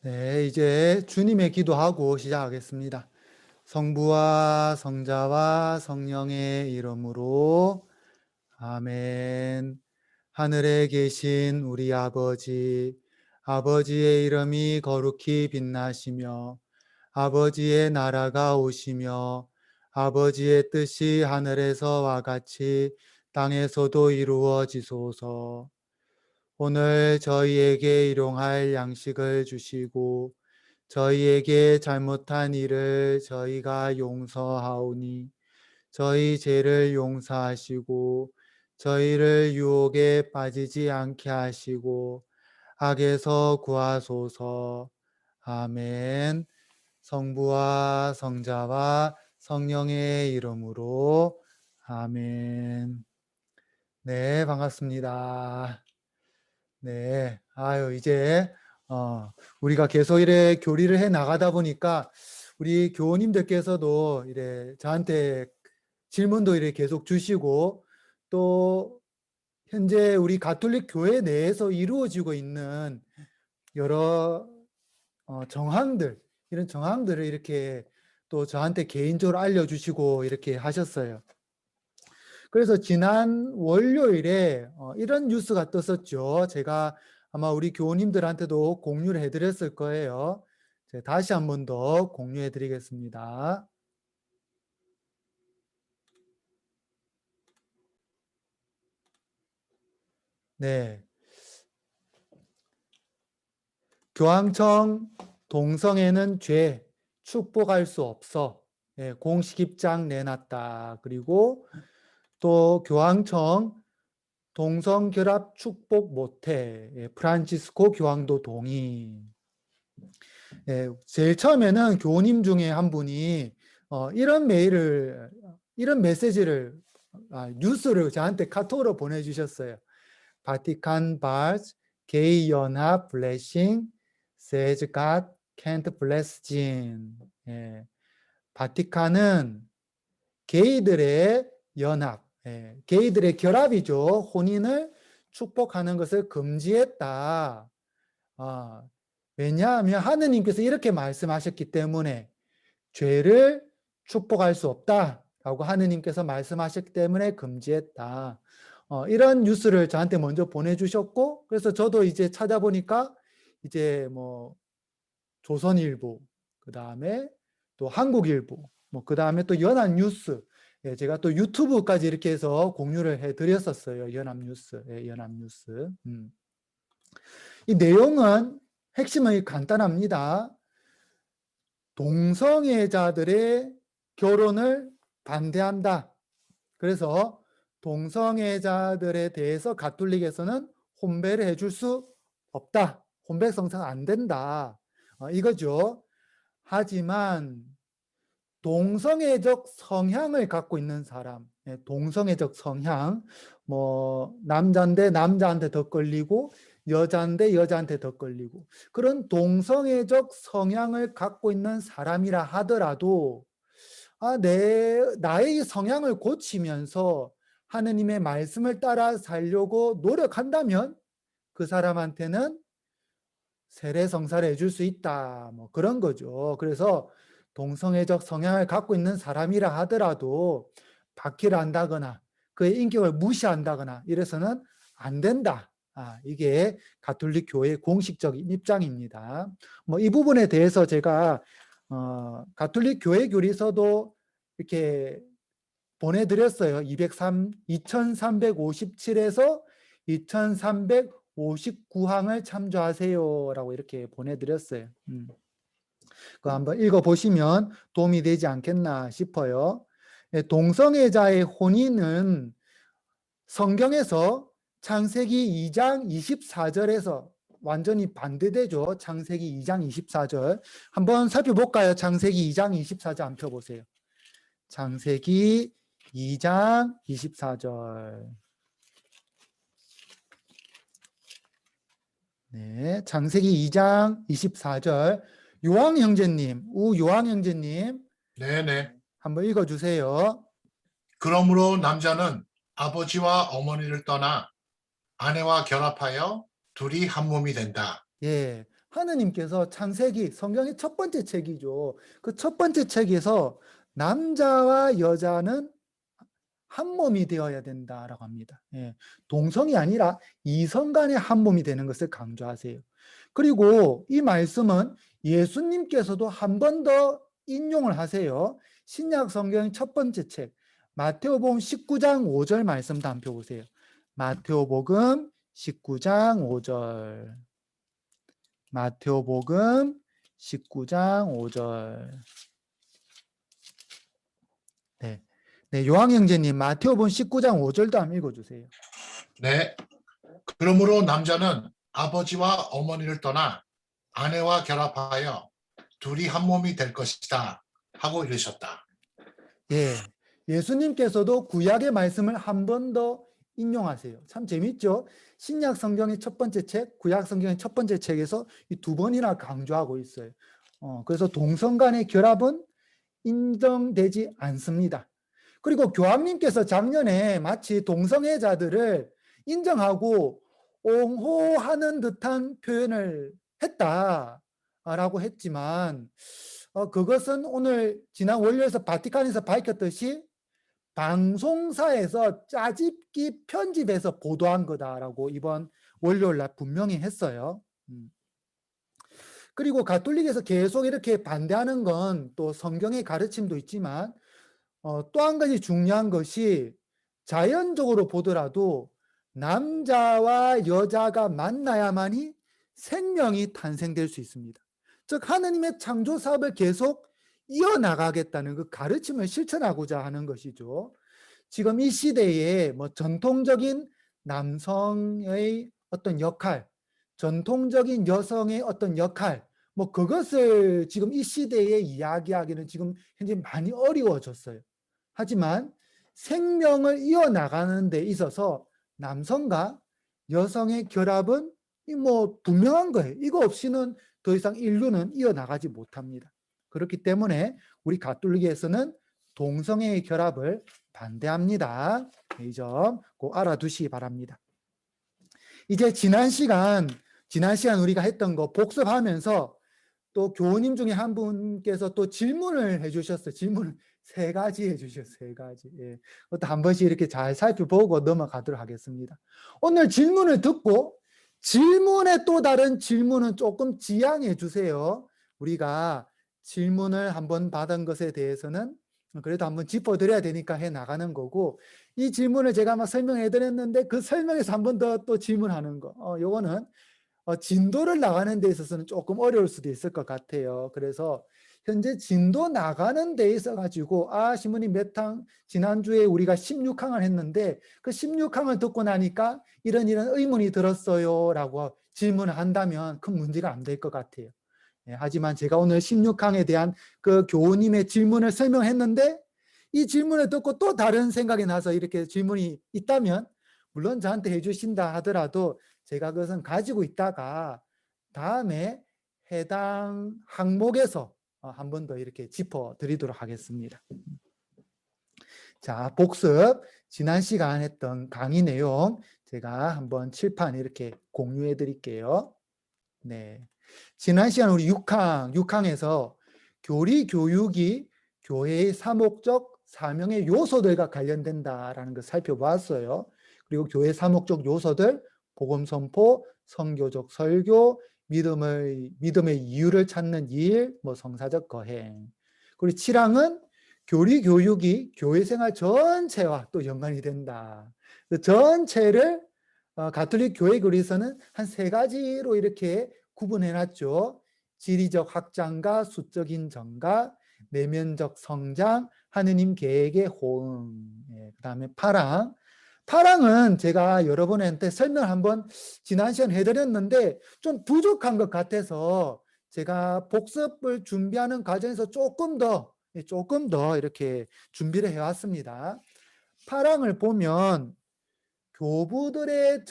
네, 이제 주님의 기도하고 시작하겠습니다. 성부와 성자와 성령의 이름으로 아멘. 하늘에 계신 우리 아버지, 아버지의 이름이 거룩히 빛나시며 아버지의 나라가 오시며 아버지의 뜻이 하늘에서와 같이 땅에서도 이루어지소서. 오늘 저희에게 일용할 양식을 주시고 저희에게 잘못한 일을 저희가 용서하오니 저희 죄를 용서하시고 저희를 유혹에 빠지지 않게 하시고 악에서 구하소서. 아멘. 성부와 성자와 성령의 이름으로 아멘. 네, 반갑습니다. 네. 이제 우리가 계속 이래 교리를 해 나가다 보니까 우리 교우님들께서도 이래 저한테 질문도 이래 계속 주시고 또 현재 우리 가톨릭 교회 내에서 이루어지고 있는 여러 정황들, 이런 정황들을 이렇게 또 저한테 개인적으로 알려주시고 이렇게 하셨어요. 그래서 지난 월요일에 이런 뉴스가 떴었죠. 제가 아마 우리 교우님들한테도 공유를 해드렸을 거예요. 제가 다시 한 번 더 공유해드리겠습니다. 네. 교황청 동성애는 죄, 축복할 수 없어. 예, 공식 입장 내놨다. 그리고 또 교황청 동성결합 축복 못해. 예, 프란치스코 교황도 동의. 예, 제일 처음에는 교우님 중에 한 분이 이런 메시지를, 뉴스를 저한테 카톡으로 보내주셨어요. 바티칸 바즈 게이 연합 블레싱 says God can't bless Jin. 예, 바티칸은 게이들의 연합, 게이들의 결합이죠. 혼인을 축복하는 것을 금지했다. 아, 왜냐하면 하느님께서 이렇게 말씀하셨기 때문에 죄를 축복할 수 없다라고 하느님께서 말씀하셨기 때문에 금지했다. 이런 뉴스를 저한테 먼저 보내주셨고, 그래서 저도 이제 찾아보니까 이제 뭐 조선일보, 그 다음에 또 한국일보, 뭐 그 다음에 또 연합뉴스, 예, 제가 또 유튜브까지 이렇게 해서 공유를 해드렸었어요. 연합뉴스, 예, 연합뉴스. 이 내용은 핵심은 간단합니다. 동성애자들의 결혼을 반대한다. 그래서 동성애자들에 대해서 가톨릭에서는 혼배를 해줄 수 없다. 혼배 성사가 안 된다. 이거죠. 하지만 동성애적 성향을 갖고 있는 사람, 동성애적 성향, 뭐 남자인데 남자한테 더 끌리고 여자인데 여자한테 더 끌리고 그런 동성애적 성향을 갖고 있는 사람이라 하더라도 나의 성향을 고치면서 하느님의 말씀을 따라 살려고 노력한다면 그 사람한테는 세례 성사를 해줄 수 있다. 뭐 그런 거죠. 그래서 동성애적 성향을 갖고 있는 사람이라 하더라도 박해를 한다거나 그의 인격을 무시한다거나 이래서는 안 된다. 이게 가톨릭 교회의 공식적인 입장입니다. 뭐 이 부분에 대해서 제가 가톨릭 교회 교리서도 이렇게 보내드렸어요. 2357에서 2359항을 참조하세요라고 이렇게 보내드렸어요. 그거 한번 읽어보시면 도움이 되지 않겠나 싶어요. 동성애자의 혼인은 성경에서 창세기 2장 24절에서 완전히 반대되죠. 창세기 2장 24절. 한번 살펴볼까요? 창세기 2장 24절 한번 펴보세요. 창세기 2장 24절. 네, 창세기 2장 24절. 요한 형제님, 우요한 형제님, 네네. 한번 읽어주세요. 그러므로 남자는 아버지와 어머니를 떠나 아내와 결합하여 둘이 한 몸이 된다. 예, 하느님께서 창세기, 성경의 첫 번째 책이죠. 그 첫 번째 책에서 남자와 여자는 한 몸이 되어야 된다라고 합니다. 예, 동성이 아니라 이성 간의 한 몸이 되는 것을 강조하세요. 그리고 이 말씀은 예수님께서도 한 번 더 인용을 하세요. 신약 성경의 첫 번째 책 마테오복음 19장 5절 말씀도 한번 보세요. 마테오복음 19장 5절. 마테오복음 19장 5절. 네. 네, 요한 형제님 마테오복음 19장 5절도 한번 읽어주세요. 네. 그러므로 남자는 아버지와 어머니를 떠나 아내와 결합하여 둘이 한 몸이 될 것이다 하고 이르셨다. 예, 예수님께서도 구약의 말씀을 한 번 더 인용하세요. 참 재밌죠? 신약 성경의 첫 번째 책, 구약 성경의 첫 번째 책에서 이 두 번이나 강조하고 있어요. 그래서 동성 간의 결합은 인정되지 않습니다. 그리고 교황님께서 작년에 마치 동성애자들을 인정하고 옹호하는 듯한 표현을 했다라고 했지만 그것은 오늘 지난 월요일에서 바티칸에서 밝혔듯이 방송사에서 짜집기 편집해서 보도한 거다라고 이번 월요일 날 분명히 했어요. 그리고 가톨릭에서 계속 이렇게 반대하는 건 또 성경의 가르침도 있지만 또 한 가지 중요한 것이 자연적으로 보더라도 남자와 여자가 만나야만이 생명이 탄생될 수 있습니다. 즉 하느님의 창조 사업을 계속 이어나가겠다는 그 가르침을 실천하고자 하는 것이죠. 지금 이 시대에 뭐 전통적인 남성의 어떤 역할, 전통적인 여성의 어떤 역할, 뭐 그것을 지금 이 시대에 이야기하기는 지금 현재 많이 어려워졌어요. 하지만 생명을 이어나가는 데 있어서 남성과 여성의 결합은 뭐 분명한 거예요. 이거 없이는 더 이상 인류는 이어나가지 못합니다. 그렇기 때문에 우리 가톨릭에서는 동성애의 결합을 반대합니다. 이 점 꼭 알아두시기 바랍니다. 이제 지난 시간 우리가 했던 거 복습하면서 또 교우님 중에 한 분께서 또 질문을 해주셨어요. 질문을 3가지 해주셨어요. 3가지. 예. 그것도 한 번씩 이렇게 잘 살펴보고 넘어가도록 하겠습니다. 오늘 질문을 듣고 질문에 또 다른 질문은 조금 지양해 주세요. 우리가 질문을 한번 받은 것에 대해서는 그래도 한번 짚어드려야 되니까 해 나가는 거고, 이 질문을 제가 막 설명해 드렸는데 그 설명에서 한 번 더 또 질문하는 거, 요거는 진도를 나가는 데 있어서는 조금 어려울 수도 있을 것 같아요. 그래서 현재 진도 나가는 데 있어 가지고 신부님 몇 항 지난주에 우리가 16항을 했는데 그 16항을 듣고 나니까 이런 의문이 들었어요 라고 질문을 한다면 큰 문제가 안 될 것 같아요. 하지만 제가 오늘 16항에 대한 그 교우님의 질문을 설명했는데 이 질문을 듣고 또 다른 생각이 나서 이렇게 질문이 있다면 물론 저한테 해주신다 하더라도 제가 그것은 가지고 있다가 다음에 해당 항목에서 한 번 더 이렇게 짚어드리도록 하겠습니다. 자, 복습. 지난 시간 했던 강의 내용 제가 한번 칠판 이렇게 공유해 드릴게요. 네. 지난 시간 우리 6항에서 교리 교육이 교회의 사목적 사명의 요소들과 관련된다라는 걸 살펴보았어요. 그리고 교회 사목적 요소들, 복음 선포, 선교적 설교, 믿음의 이유를 찾는 일, 뭐 성사적 거행. 그리고 7항은 교리 교육이 교회 생활 전체와 또 연관이 된다. 그 전체를 가톨릭 교회 교리에서는 한 3가지로 이렇게 구분해놨죠. 지리적 확장과 수적인 전가, 내면적 성장, 하느님 계획의 호응. 그 다음에 8항. 8항은 제가 여러분한테 설명을 한번 지난 시간 해드렸는데 좀 부족한 것 같아서 제가 복습을 준비하는 과정에서 조금 더 이렇게 준비를 해왔습니다. 8항을 보면 교부들의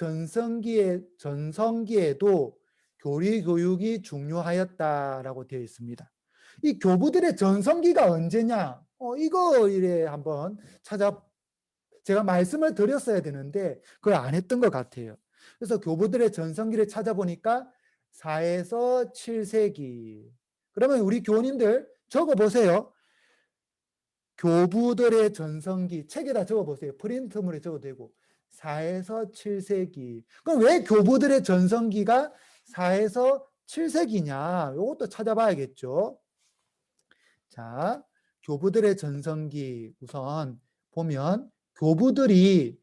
전성기에도 교리 교육이 중요하였다라고 되어 있습니다. 이 교부들의 전성기가 언제냐? 이거 이래 한번 제가 말씀을 드렸어야 되는데 그걸 안 했던 것 같아요. 그래서 교부들의 전성기를 찾아보니까 4에서 7세기. 그러면 우리 교우님들 적어보세요. 교부들의 전성기 책에다 적어보세요. 프린트물에 적어도 되고 4에서 7세기. 그럼 왜 교부들의 전성기가 4에서 7세기냐? 이것도 찾아봐야겠죠. 자, 교부들의 전성기 우선 보면 교부들이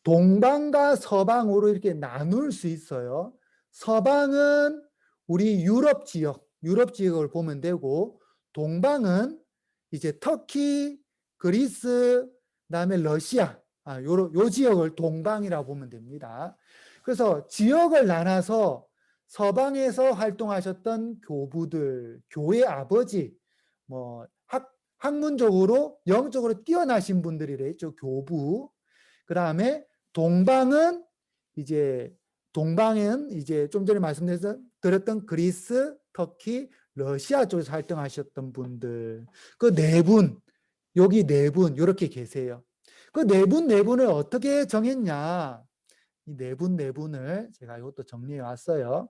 동방과 서방으로 이렇게 나눌 수 있어요. 서방은 우리 유럽 지역을 보면 되고, 동방은 이제 터키, 그리스, 그다음에 러시아, 요 지역을 동방이라고 보면 됩니다. 그래서 지역을 나눠서 서방에서 활동하셨던 교부들, 교회 아버지, 뭐 학문적으로 영적으로 뛰어나신 분들이래 있죠. 교부. 그다음에 동방은 이제 좀 전에 말씀드렸던 그리스, 터키, 러시아 쪽에서 활동하셨던 분들. 그 네 분, 여기 네 분 이렇게 계세요. 그 네 분을 어떻게 정했냐? 이 네 분을 제가 이것도 정리해 왔어요.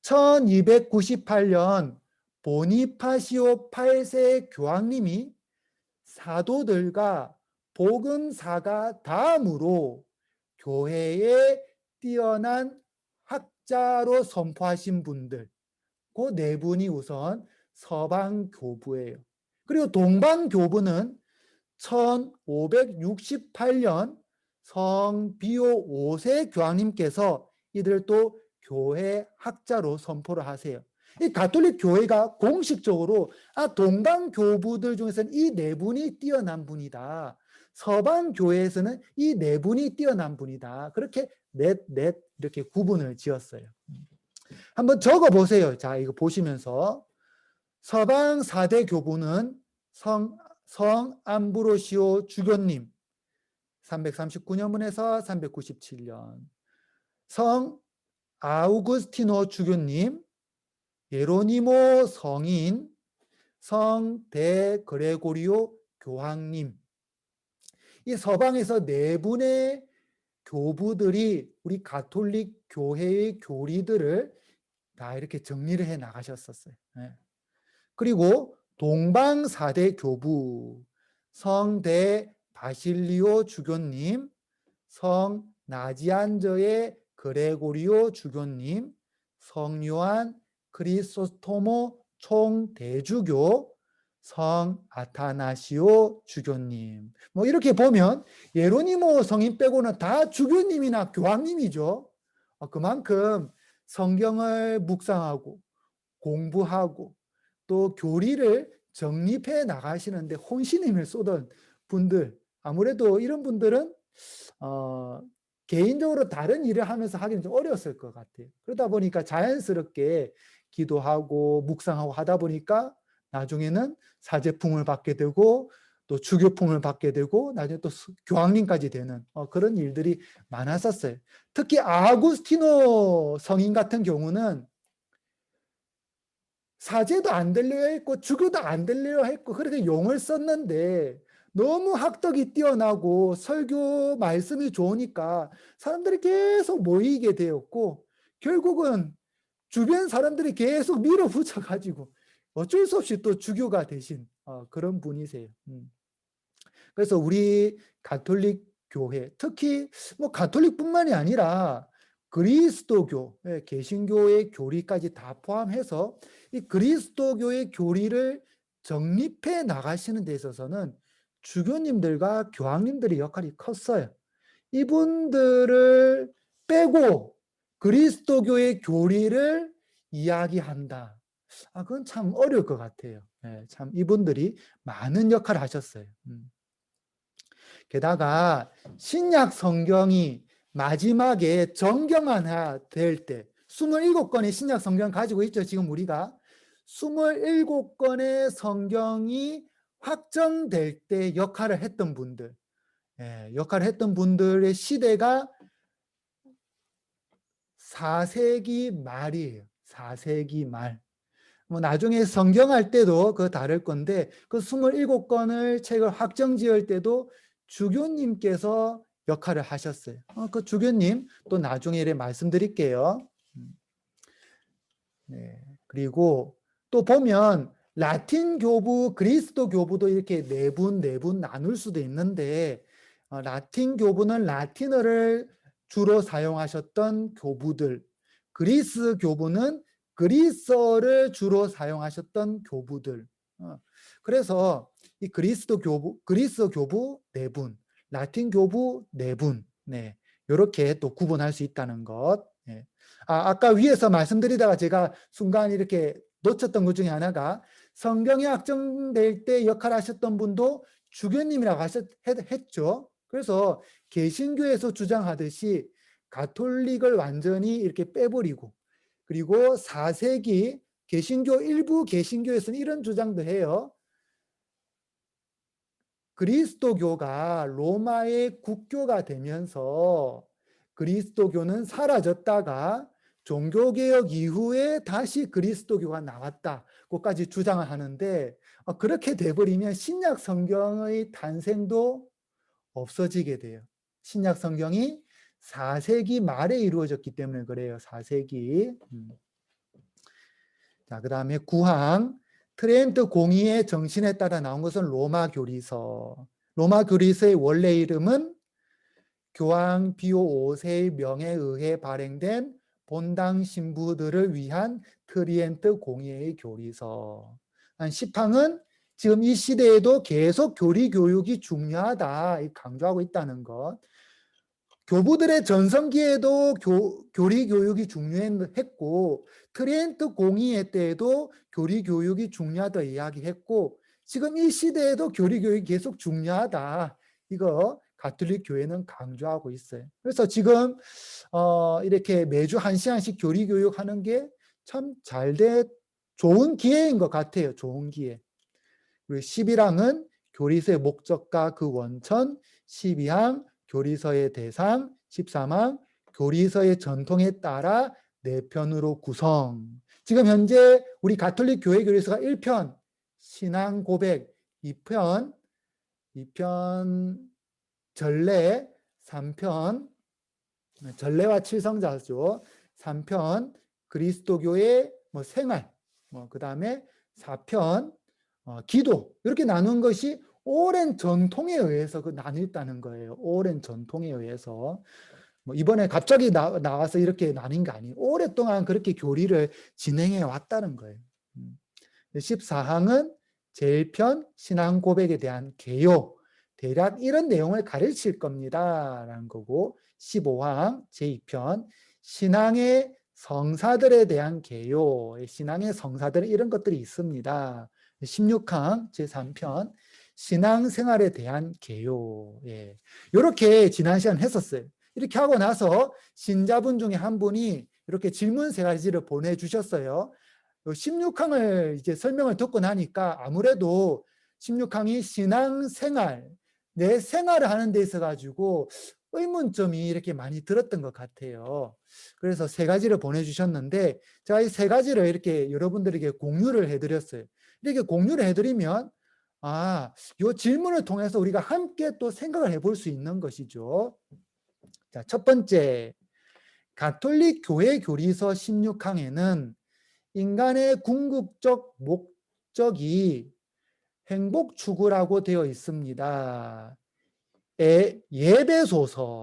1298년 보니파시오 8세 교황님이 사도들과 복음사가 다음으로 교회에 뛰어난 학자로 선포하신 분들, 그 네 분이 우선 서방 교부예요. 그리고 동방 교부는 1568년 성 비오 5세 교황님께서 이들도 교회 학자로 선포를 하세요. 이 가톨릭 교회가 공식적으로 동방 교부들 중에서는 이 네 분이 뛰어난 분이다. 서방 교회에서는 이 네 분이 뛰어난 분이다. 그렇게 넷 이렇게 구분을 지었어요. 한번 적어 보세요. 자, 이거 보시면서 서방 4대 교부는 성 암브로시오 주교님 339년분에서 397년, 성 아우구스티노 주교님, 예로니모 성인, 성 데그레고리오 교황님. 이 서방에서 네 분의 교부들이 우리 가톨릭 교회의 교리들을 다 이렇게 정리를 해 나가셨었어요. 그리고 동방 4대 교부, 성대 바실리오 주교님, 성 나지안저의 그레고리오 주교님, 성 요한 크리소스토모 총대주교, 성 아타나시오 주교님. 뭐 이렇게 보면 예로니모 성인 빼고는 다 주교님이나 교황님이죠. 그만큼 성경을 묵상하고 공부하고 또 교리를 정립해 나가시는데 혼신의 힘을 쏟은 분들, 아무래도 이런 분들은 개인적으로 다른 일을 하면서 하기는 좀 어려웠을 것 같아요. 그러다 보니까 자연스럽게 기도하고 묵상하고 하다 보니까 나중에는 사제품을 받게 되고 또 주교품을 받게 되고 나중에 또 교황님까지 되는 그런 일들이 많았었어요. 특히 아구스티노 성인 같은 경우는 사제도 안 되려 했고 주교도 안 되려 했고 그렇게 용을 썼는데 너무 학덕이 뛰어나고 설교 말씀이 좋으니까 사람들이 계속 모이게 되었고 결국은 주변 사람들이 계속 밀어붙여 가지고 어쩔 수 없이 또 주교가 되신 그런 분이세요. 그래서 우리 가톨릭 교회, 특히 뭐 가톨릭뿐만이 아니라 그리스도교, 개신교의 교리까지 다 포함해서 이 그리스도교의 교리를 정립해 나가시는 데 있어서는 주교님들과 교황님들의 역할이 컸어요. 이분들을 빼고 그리스도교의 교리를 이야기한다. 그건 참 어려울 것 같아요. 참 이분들이 많은 역할을 하셨어요. 게다가 신약 성경이 마지막에 정경화될 때 27권의 신약 성경 가지고 있죠. 지금 우리가 27권의 성경이 확정될 때 역할을 했던 분들, 역할을 했던 분들의 시대가 4세기 말이에요. 4세기 말. 뭐 나중에 성경할 때도 그 다를 건데 그 27권을 책을 확정 지을 때도 주교님께서 역할을 하셨어요. 그 주교님 또 나중에 말씀드릴게요. 네. 그리고 또 보면 라틴 교부, 그리스도 교부도 이렇게 네 분 나눌 수도 있는데 라틴 교부는 라틴어를 주로 사용하셨던 교부들, 그리스 교부는 그리스어를 주로 사용하셨던 교부들. 그래서 이 그리스 교부 네 분, 라틴 교부 네 분, 네, 이렇게 또 구분할 수 있다는 것. 네. 아까 위에서 말씀드리다가 제가 순간 이렇게 놓쳤던 것 중에 하나가 성경이 확정될 때 역할하셨던 분도 주교님이라고 했죠. 그래서 개신교에서 주장하듯이 가톨릭을 완전히 이렇게 빼버리고, 그리고 4세기 개신교 일부 개신교에서는 이런 주장도 해요. 그리스도교가 로마의 국교가 되면서 그리스도교는 사라졌다가 종교개혁 이후에 다시 그리스도교가 나왔다고까지 주장을 하는데, 그렇게 돼버리면 신약 성경의 탄생도 없어지게 돼요. 신약 성경이 4세기 말에 이루어졌기 때문에 그래요. 4세기. 자, 그 다음에 9항 트렌트 공의의 정신에 따라 나온 것은 로마 교리서. 로마 교리서의 원래 이름은 교황 비오 5세의 명에 의해 발행된 본당 신부들을 위한 트리엔트 공의의 교리서. 10항은 지금 이 시대에도 계속 교리 교육이 중요하다 강조하고 있다는 것. 교부들의 전성기에도 교리 교육이 중요했고, 트리엔트 공의회 때에도 교리 교육이 중요하다 이야기했고, 지금 이 시대에도 교리 교육이 계속 중요하다. 이거 가톨릭 교회는 강조하고 있어요. 그래서 지금 이렇게 매주 1시간씩 교리 교육하는 게 참 좋은 기회인 것 같아요. 좋은 기회. 그리고 11항은 교리서의 목적과 그 원천, 12항 교리서의 대상, 13항 교리서의 전통에 따라 네 편으로 구성. 지금 현재 우리 가톨릭 교회 교리서가 1편 신앙 고백, 2편 전례, 3편 전례와 칠성자죠. 3편 그리스도교의 생활, 그다음에 4편 기도, 이렇게 나눈 것이 오랜 전통에 의해서 나뉘었다는 거예요. 오랜 전통에 의해서. 이번에 갑자기 나와서 이렇게 나뉜 게 아니에요. 오랫동안 그렇게 교리를 진행해 왔다는 거예요. 14항은 제1편 신앙 고백에 대한 개요. 대략 이런 내용을 가르칠 겁니다. 라는 거고, 15항 제2편 신앙의 성사들에 대한 개요. 신앙의 성사들 이런 것들이 있습니다. 16항 제3편 신앙생활에 대한 개요. 예. 이렇게 지난 시간 했었어요. 이렇게 하고 나서 신자분 중에 한 분이 이렇게 질문 3가지를 보내주셨어요. 16항을 이제 설명을 듣고 나니까 아무래도 16항이 신앙생활, 내 생활을 하는 데 있어 가지고 의문점이 이렇게 많이 들었던 것 같아요. 그래서 3가지를 보내주셨는데 제가 이 3가지를 이렇게 여러분들에게 공유를 해드렸어요. 이렇게 공유를 해드리면 이 질문을 통해서 우리가 함께 또 생각을 해볼 수 있는 것이죠. 자, 첫 번째, 가톨릭 교회 교리서 16항에는 인간의 궁극적 목적이 행복 추구라고 되어 있습니다. 예배소서라고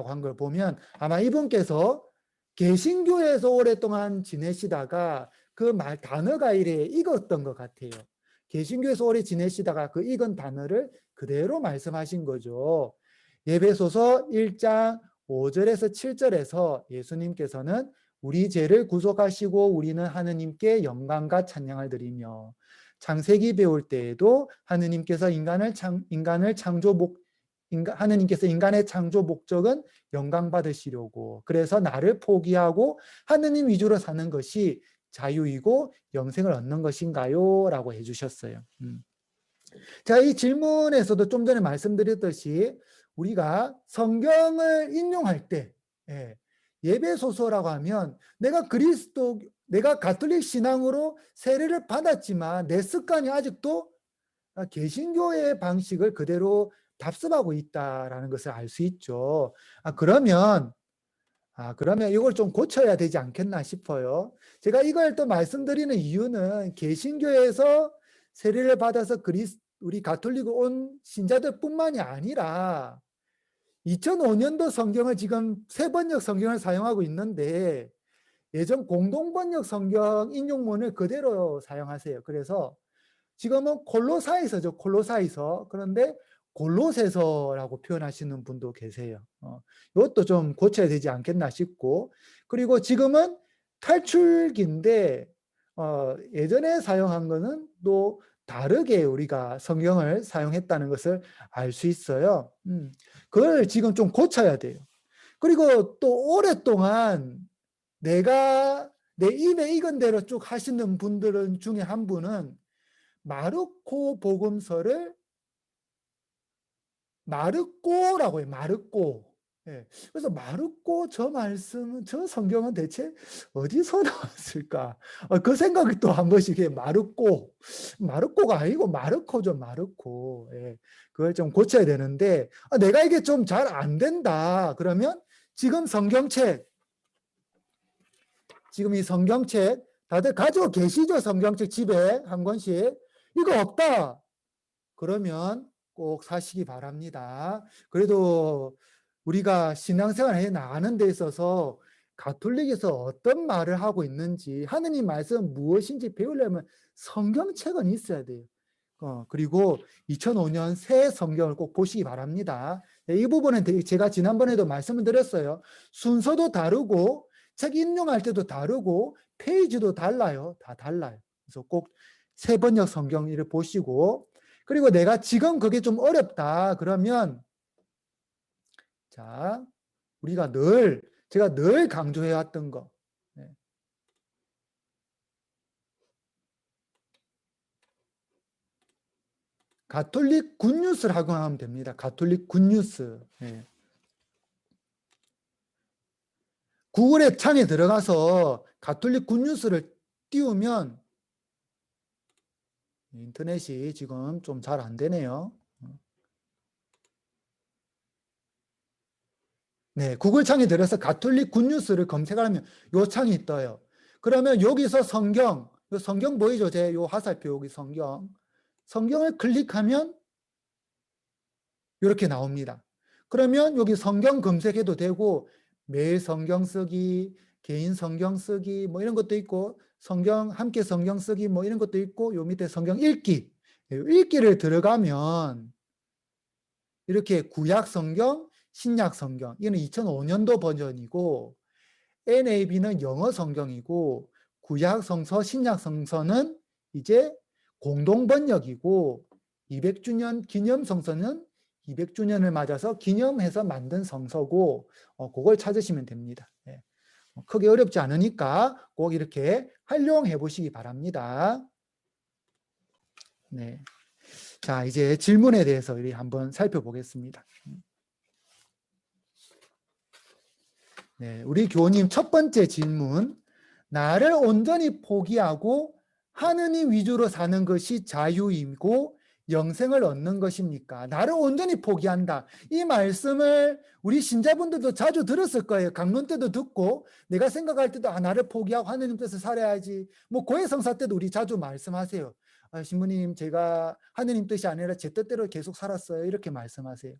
한 걸 보면 아마 이분께서 개신교에서 오랫동안 지내시다가 그 단어가 이래 익었던 것 같아요. 개신교에서 오래 지내시다가 그 익은 단어를 그대로 말씀하신 거죠. 예배소서 1장 5절에서 7절에서 예수님께서는 우리 죄를 구속하시고 우리는 하느님께 영광과 찬양을 드리며, 창세기 배울 때에도 하느님께서 하느님께서 인간의 창조 목적은 영광 받으시려고, 그래서 나를 포기하고 하느님 위주로 사는 것이 자유이고 영생을 얻는 것인가요? 라고 해주셨어요. 자, 이 질문에서도 좀 전에 말씀드렸듯이 우리가 성경을 인용할 때 예배소서라고 하면 내가 가톨릭 신앙으로 세례를 받았지만 내 습관이 아직도 개신교의 방식을 그대로 답습하고 있다라는 것을 알 수 있죠. 그러면 그러면 이걸 좀 고쳐야 되지 않겠나 싶어요. 제가 이걸 또 말씀드리는 이유는 개신교에서 세례를 받아서 우리 가톨릭 온 신자들뿐만이 아니라 2005년도 성경을 지금 새 번역 성경을 사용하고 있는데 예전 공동번역 성경 인용문을 그대로 사용하세요. 그래서 지금은 콜로사이서죠. 콜로사이서. 그런데 골로새서라고 표현하시는 분도 계세요. 이것도 좀 고쳐야 되지 않겠나 싶고, 그리고 지금은 탈출기인데 예전에 사용한 거는 또 다르게 우리가 성경을 사용했다는 것을 알 수 있어요. 그걸 지금 좀 고쳐야 돼요. 그리고 또 오랫동안 내가 내 입에 익은 대로 쭉 하시는 분들은 중에 한 분은 마르코 복음서를 마르꼬라고 해요. 마르꼬. 예. 그래서 마르꼬 저 말씀은 저 성경은 대체 어디서 나왔을까? 그 생각이 또 한 번씩 해요. 마르꼬가 아니고 마르코죠. 마르코. 예. 그걸 좀 고쳐야 되는데 내가 이게 좀 잘 안 된다. 그러면 지금 이 성경책 다들 가지고 계시죠? 성경책 집에 한 권씩. 이거 없다. 그러면 꼭 사시기 바랍니다. 그래도 우리가 신앙생활 해 나가는 데 있어서 가톨릭에서 어떤 말을 하고 있는지, 하느님 말씀 무엇인지 배우려면 성경책은 있어야 돼요. 그리고 2005년 새 성경을 꼭 보시기 바랍니다. 이 부분은 제가 지난번에도 말씀을 드렸어요. 순서도 다르고 책 인용할 때도 다르고 페이지도 달라요. 다 달라요. 그래서 꼭 새 번역 성경을 보시고, 그리고 내가 지금 그게 좀 어렵다 그러면 제가 늘 강조해 왔던 거, 가톨릭 굿뉴스라고 하면 됩니다. 가톨릭 굿뉴스. 구글의 창에 들어가서 가톨릭 굿뉴스를 띄우면 인터넷이 지금 좀 잘 안 되네요. 구글 창에 들어서 가톨릭 굿뉴스를 검색하면 요 창이 떠요. 그러면 여기서 성경 보이죠? 요 화살표 여기 성경을 클릭하면 이렇게 나옵니다. 그러면 여기 성경 검색해도 되고 매일 성경 쓰기, 개인 성경 쓰기 뭐 이런 것도 있고 함께 성경 쓰기 뭐 이런 것도 있고 요 밑에 성경 읽기를 들어가면 이렇게 구약 성경, 신약 성경, 이는 2005년도 버전이고 NAB는 영어 성경이고 구약 성서, 신약 성서는 이제 공동 번역이고 200주년 기념 성서는 200주년을 맞아서 기념해서 만든 성서고 그걸 찾으시면 됩니다. 크게 어렵지 않으니까 꼭 이렇게 활용해 보시기 바랍니다. 자, 이제 질문에 대해서 우리 한번 살펴보겠습니다. 우리 교우님 첫 번째 질문. 나를 온전히 포기하고 하느님 위주로 사는 것이 자유이고 영생을 얻는 것입니까? 나를 온전히 포기한다. 이 말씀을 우리 신자분들도 자주 들었을 거예요. 강론 때도 듣고 내가 생각할 때도 나를 포기하고 하느님 뜻을 살아야지. 뭐 고해성사 때도 우리 자주 말씀하세요. 신부님 제가 하느님 뜻이 아니라 제 뜻대로 계속 살았어요. 이렇게 말씀하세요.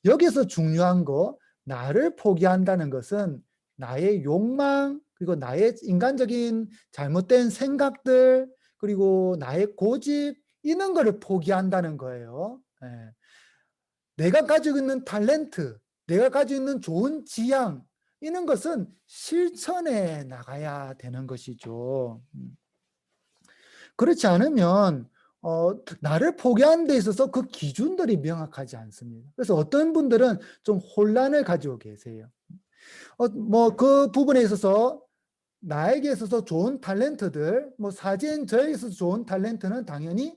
여기서 중요한 거, 나를 포기한다는 것은 나의 욕망, 그리고 나의 인간적인 잘못된 생각들, 그리고 나의 고집, 이런 거를 포기한다는 거예요. 내가 가지고 있는 탤런트, 내가 가지고 있는 좋은 지향, 이런 것은 실천해 나가야 되는 것이죠. 그렇지 않으면 나를 포기하는 데 있어서 그 기준들이 명확하지 않습니다. 그래서 어떤 분들은 좀 혼란을 가지고 계세요. 그 부분에 있어서 나에게 있어서 좋은 탤런트들, 사진 저에게 있어서 좋은 탤런트는 당연히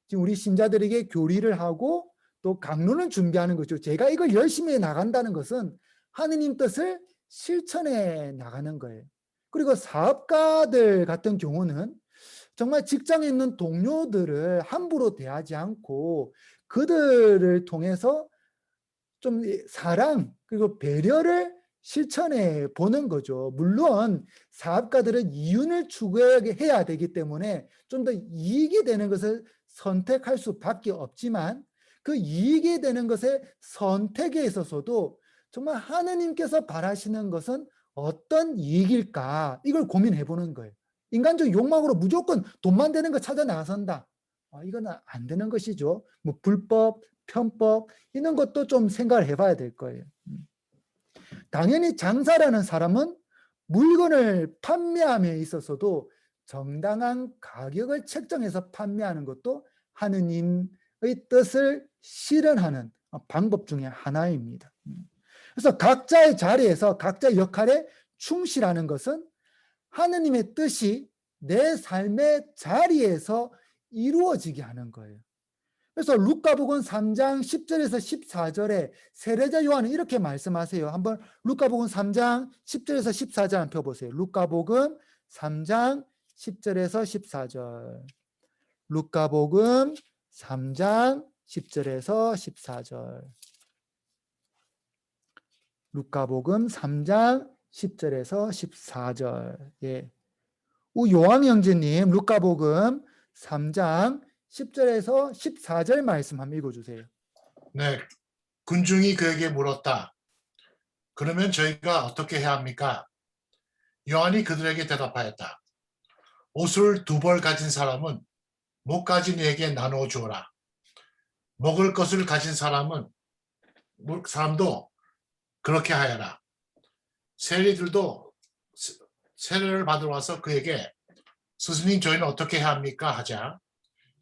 지금 우리 신자들에게 교리를 하고 또 강론을 준비하는 거죠. 제가 이걸 열심히 해 나간다는 것은 하느님 뜻을 실천해 나가는 거예요. 그리고 사업가들 같은 경우는 정말 직장에 있는 동료들을 함부로 대하지 않고 그들을 통해서 좀 사랑 그리고 배려를 실천해 보는 거죠. 물론 사업가들은 이윤을 추구해야 되기 때문에 좀 더 이익이 되는 것을 선택할 수밖에 없지만 그 이익이 되는 것의 선택에 있어서도 정말 하느님께서 바라시는 것은 어떤 이익일까? 이걸 고민해 보는 거예요. 인간적 욕망으로 무조건 돈만 되는 거 찾아 나선다. 이건 안 되는 것이죠. 뭐 불법, 편법 이런 것도 좀 생각을 해봐야 될 거예요. 당연히 장사라는 사람은 물건을 판매함에 있어서도 정당한 가격을 책정해서 판매하는 것도 하느님의 뜻을 실현하는 방법 중에 하나입니다. 그래서 각자의 자리에서 각자의 역할에 충실하는 것은 하느님의 뜻이 내 삶의 자리에서 이루어지게 하는 거예요. 그래서 루카복음 3장 10절에서 14절에 세례자 요한은 이렇게 말씀하세요. 한번 루카복음 3장 10절에서 14절 한번 펴보세요. 루카복음 3장 10절에서 14절. 루카복음 3장 10절에서 14절. 루카복음 3장 10절에서 14절. 예. 요한 형제님 루카복음 3장 10절에서 14절 말씀 한번 읽어주세요. 네, 군중이 그에게 물었다. 그러면 저희가 어떻게 해야 합니까? 요한이 그들에게 대답하였다. 옷을 2벌 가진 사람은 못 가진 이에게 나누어 주어라. 먹을 것을 가진 사람도 그렇게 하여라. 세리들도 세례를 받으러 와서 그에게 스승님 저희는 어떻게 해야 합니까? 하자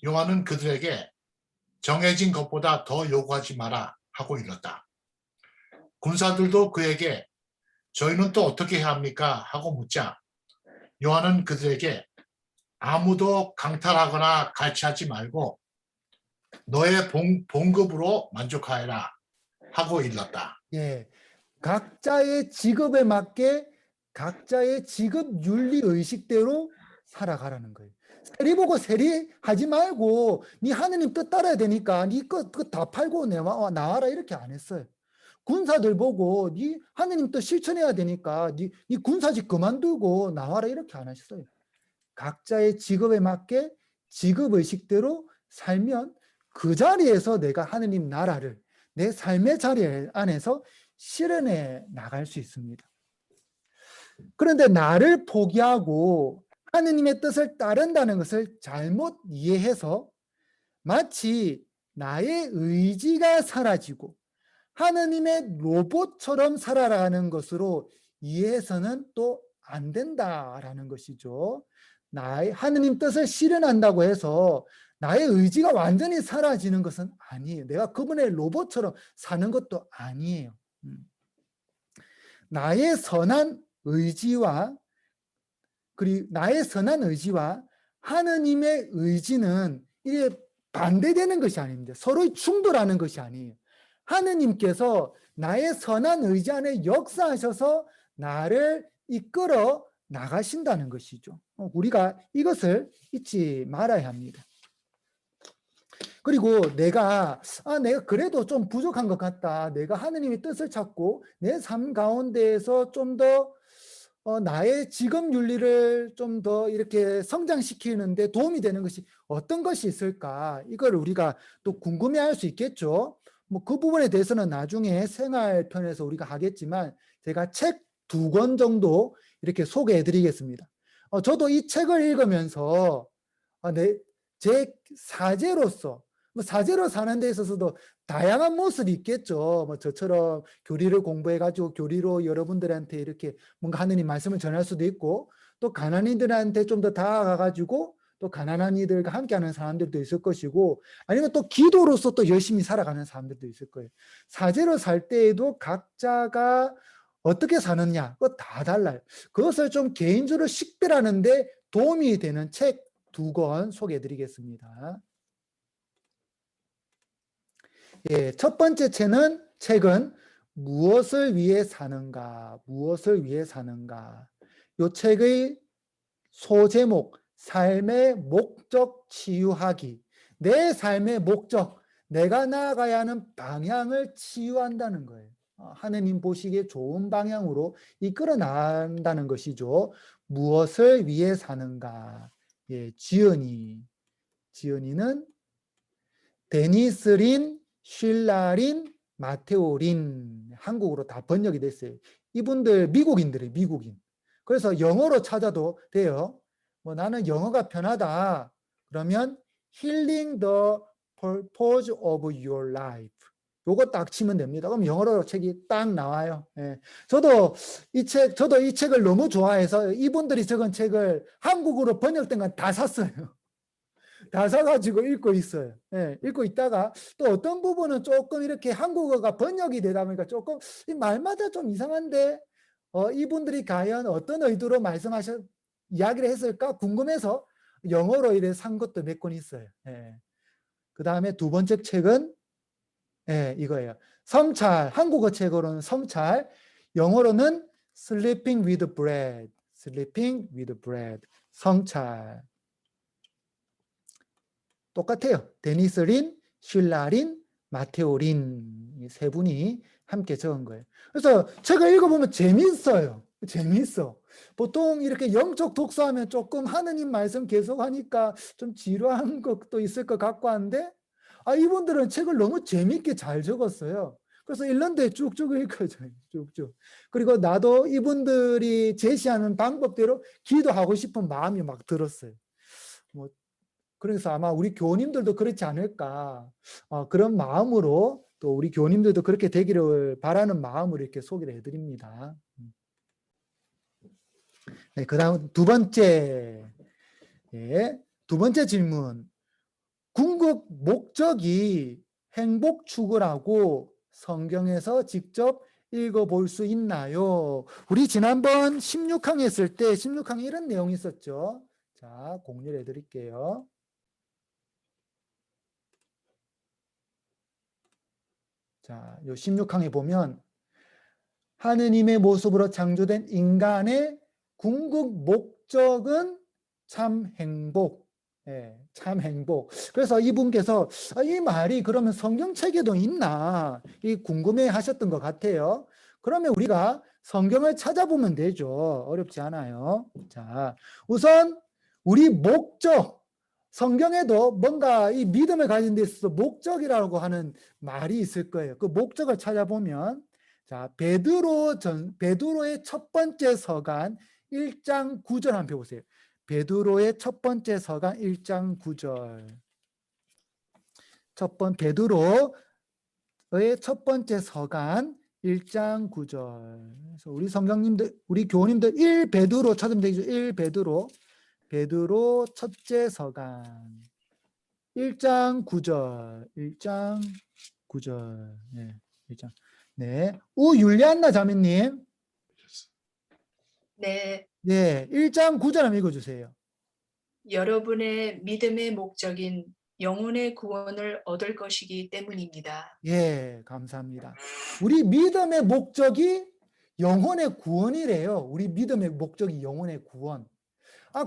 요한은 그들에게 정해진 것보다 더 요구하지 마라 하고 일렀다. 군사들도 그에게 저희는 또 어떻게 해야 합니까? 하고 묻자 요한은 그들에게 아무도 강탈하거나 갈취하지 말고 너의 봉급으로 만족하여라 하고 일렀다. 예, 각자의 직업에 맞게 각자의 직업 윤리 의식대로 살아가라는 거예요. 세리 보고 세리하지 말고 네 하느님 뜻 따라야 되니까 네 거 다 팔고 나와라 이렇게 안 했어요. 군사들 보고 네 하느님 뜻 실천해야 되니까 네 군사직 그만두고 나와라 이렇게 안 하셨어요. 각자의 직업에 맞게 직업 의식대로 살면 그 자리에서 내가 하느님 나라를 내 삶의 자리 안에서 실현해 나갈 수 있습니다. 그런데 나를 포기하고 하느님의 뜻을 따른다는 것을 잘못 이해해서 마치 나의 의지가 사라지고 하느님의 로봇처럼 살아가는 것으로 이해해서는 또 안 된다라는 것이죠. 하느님 뜻을 실현한다고 해서 나의 의지가 완전히 사라지는 것은 아니에요. 내가 그분의 로봇처럼 사는 것도 아니에요. 나의 선한 의지와 하느님의 의지는 이게 반대되는 것이 아닙니다. 서로 충돌하는 것이 아니에요. 하느님께서 나의 선한 의지 안에 역사하셔서 나를 이끌어 나가신다는 것이죠. 우리가 이것을 잊지 말아야 합니다. 그리고 내가 그래도 좀 부족한 것 같다. 내가 하느님의 뜻을 찾고 내 삶 가운데에서 좀 더 나의 직업 윤리를 좀 더 이렇게 성장시키는데 도움이 되는 것이 어떤 것이 있을까? 이걸 우리가 또 궁금해할 수 있겠죠. 뭐 그 부분에 대해서는 나중에 생활편에서 우리가 하겠지만 제가 책 2권 정도 이렇게 소개해드리겠습니다. 저도 이 책을 읽으면서 제 사제로서 사제로 사는 데 있어서도 다양한 모습이 있겠죠. 저처럼 교리를 공부해가지고 교리로 여러분들한테 이렇게 뭔가 하느님 말씀을 전할 수도 있고 또 가난이들한테 좀 더 다가가가지고 또 가난한 이들과 함께하는 사람들도 있을 것이고 아니면 또 기도로서 또 열심히 살아가는 사람들도 있을 거예요. 사제로 살 때에도 각자가 어떻게 사느냐 그거 다 달라요. 그것을 좀 개인적으로 식별하는 데 도움이 되는 책 2권 소개해드리겠습니다. 예, 첫 번째 책은 무엇을 위해 사는가? 이 책의 소제목 삶의 목적 치유하기. 내 삶의 목적, 내가 나아가야 하는 방향을 치유한다는 거예요. 하느님 보시기에 좋은 방향으로 이끌어 나간다는 것이죠. 무엇을 위해 사는가? 예, 지은이는 데니스린, 쉴라린, 마테오린 한국어로 다 번역이 됐어요. 이분들 미국인들이에요. 미국인. 그래서 영어로 찾아도 돼요. 뭐 나는 영어가 편하다. 그러면 Healing the Purpose of Your Life. 요거 딱 치면 됩니다. 그럼 영어로 책이 딱 나와요. 예. 저도 이 책을 너무 좋아해서 이분들이 적은 책을 한국어로 번역된 건 다 샀어요. 다 사가지고 읽고 있어요. 예, 읽고 있다가 또 어떤 부분은 조금 이렇게 한국어가 번역이 되다 보니까 조금 이 말마다 좀 이상한데 이분들이 과연 어떤 의도로 이야기를 했을까 궁금해서 영어로 이래 산 것도 몇 권 있어요. 예. 그 다음에 두 번째 책은 예, 이거예요. 성찰, 한국어 책으로는 성찰, 영어로는 Sleeping with Bread, Sleeping with Bread, 성찰. 똑같아요. 데니스 린, 쉴라 린, 마테오 린 이 세 분이 함께 적은 거예요. 그래서 책을 읽어보면 재밌어요. 재밌어. 보통 이렇게 영적 독서하면 조금 하느님 말씀 계속하니까 좀 지루한 것도 있을 것 같고 한데 이분들은 책을 너무 재밌게 잘 적었어요. 그래서 1년대에 쭉쭉 읽어져요. 쭉쭉. 그리고 나도 이분들이 제시하는 방법대로 기도하고 싶은 마음이 막 들었어요. 뭐 그래서 아마 우리 교우님들도 그렇지 않을까. 그런 마음으로 또 우리 교우님들도 그렇게 되기를 바라는 마음으로 이렇게 소개를 해드립니다. 네, 그 다음 두 번째. 예, 두 번째 질문. 궁극 목적이 행복 추구라고 성경에서 직접 읽어볼 수 있나요? 우리 지난번 16항 했을 때 16항에 이런 내용이 있었죠. 자, 공유를 해드릴게요. 자, 요 16항에 보면 하느님의 모습으로 창조된 인간의 궁극 목적은 참 행복. 예, 참 행복. 그래서 이분께서 이 말이 그러면 성경책에도 있나? 이 궁금해 하셨던 것 같아요. 그러면 우리가 성경을 찾아보면 되죠. 어렵지 않아요. 자, 우선 우리 목적. 성경에도 뭔가 이 믿음을 가진 데 있어서 목적이라고 하는 말이 있을 거예요. 그 목적을 찾아보면 자, 베드로의 첫 번째 서간 1장 9절 한번 펴보세요. 베드로의 첫 번째 서간 1장 9절. 베드로의 첫 번째 서간 1장 9절. 그래서 우리 성경님들, 우리 교우님들 1베드로 찾으면 되죠. 1베드로. 베드로 첫째 서간 1장 9절. 1장 9절. 네. 1장. 네. 우율리안나 자매님. 네, 네. 1장 9절 한번 읽어 주세요. 여러분의 믿음의 목적인 영혼의 구원을 얻을 것이기 때문입니다. 예, 감사합니다. 우리 믿음의 목적이 영혼의 구원이래요. 우리 믿음의 목적이 영혼의 구원.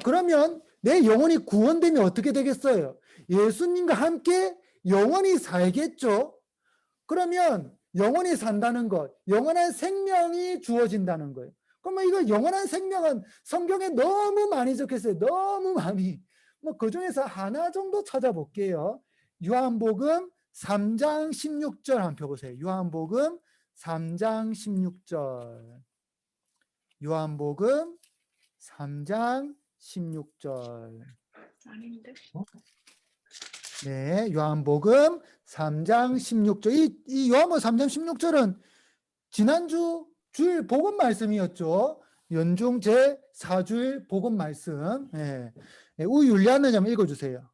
그러면 내 영혼이 구원되면 어떻게 되겠어요? 예수님과 함께 영원히 살겠죠? 그러면 영원히 산다는 것, 영원한 생명이 주어진다는 거예요. 그러면 이거 영원한 생명은 성경에 너무 많이 적혔어요. 너무 많이. 뭐 그 중에서 하나 정도 찾아볼게요. 요한복음 3장 16절 한번 펴보세요. 요한복음 3장 16절. 요한복음 3장 16절. 아닌데? 네, 요한복음 3장 16절. 이 요한복음 3장 16절은 지난주 주일 복음 말씀이었죠. 연중 제 4주일 복음 말씀. 네. 우율리안나 좀 읽어주세요.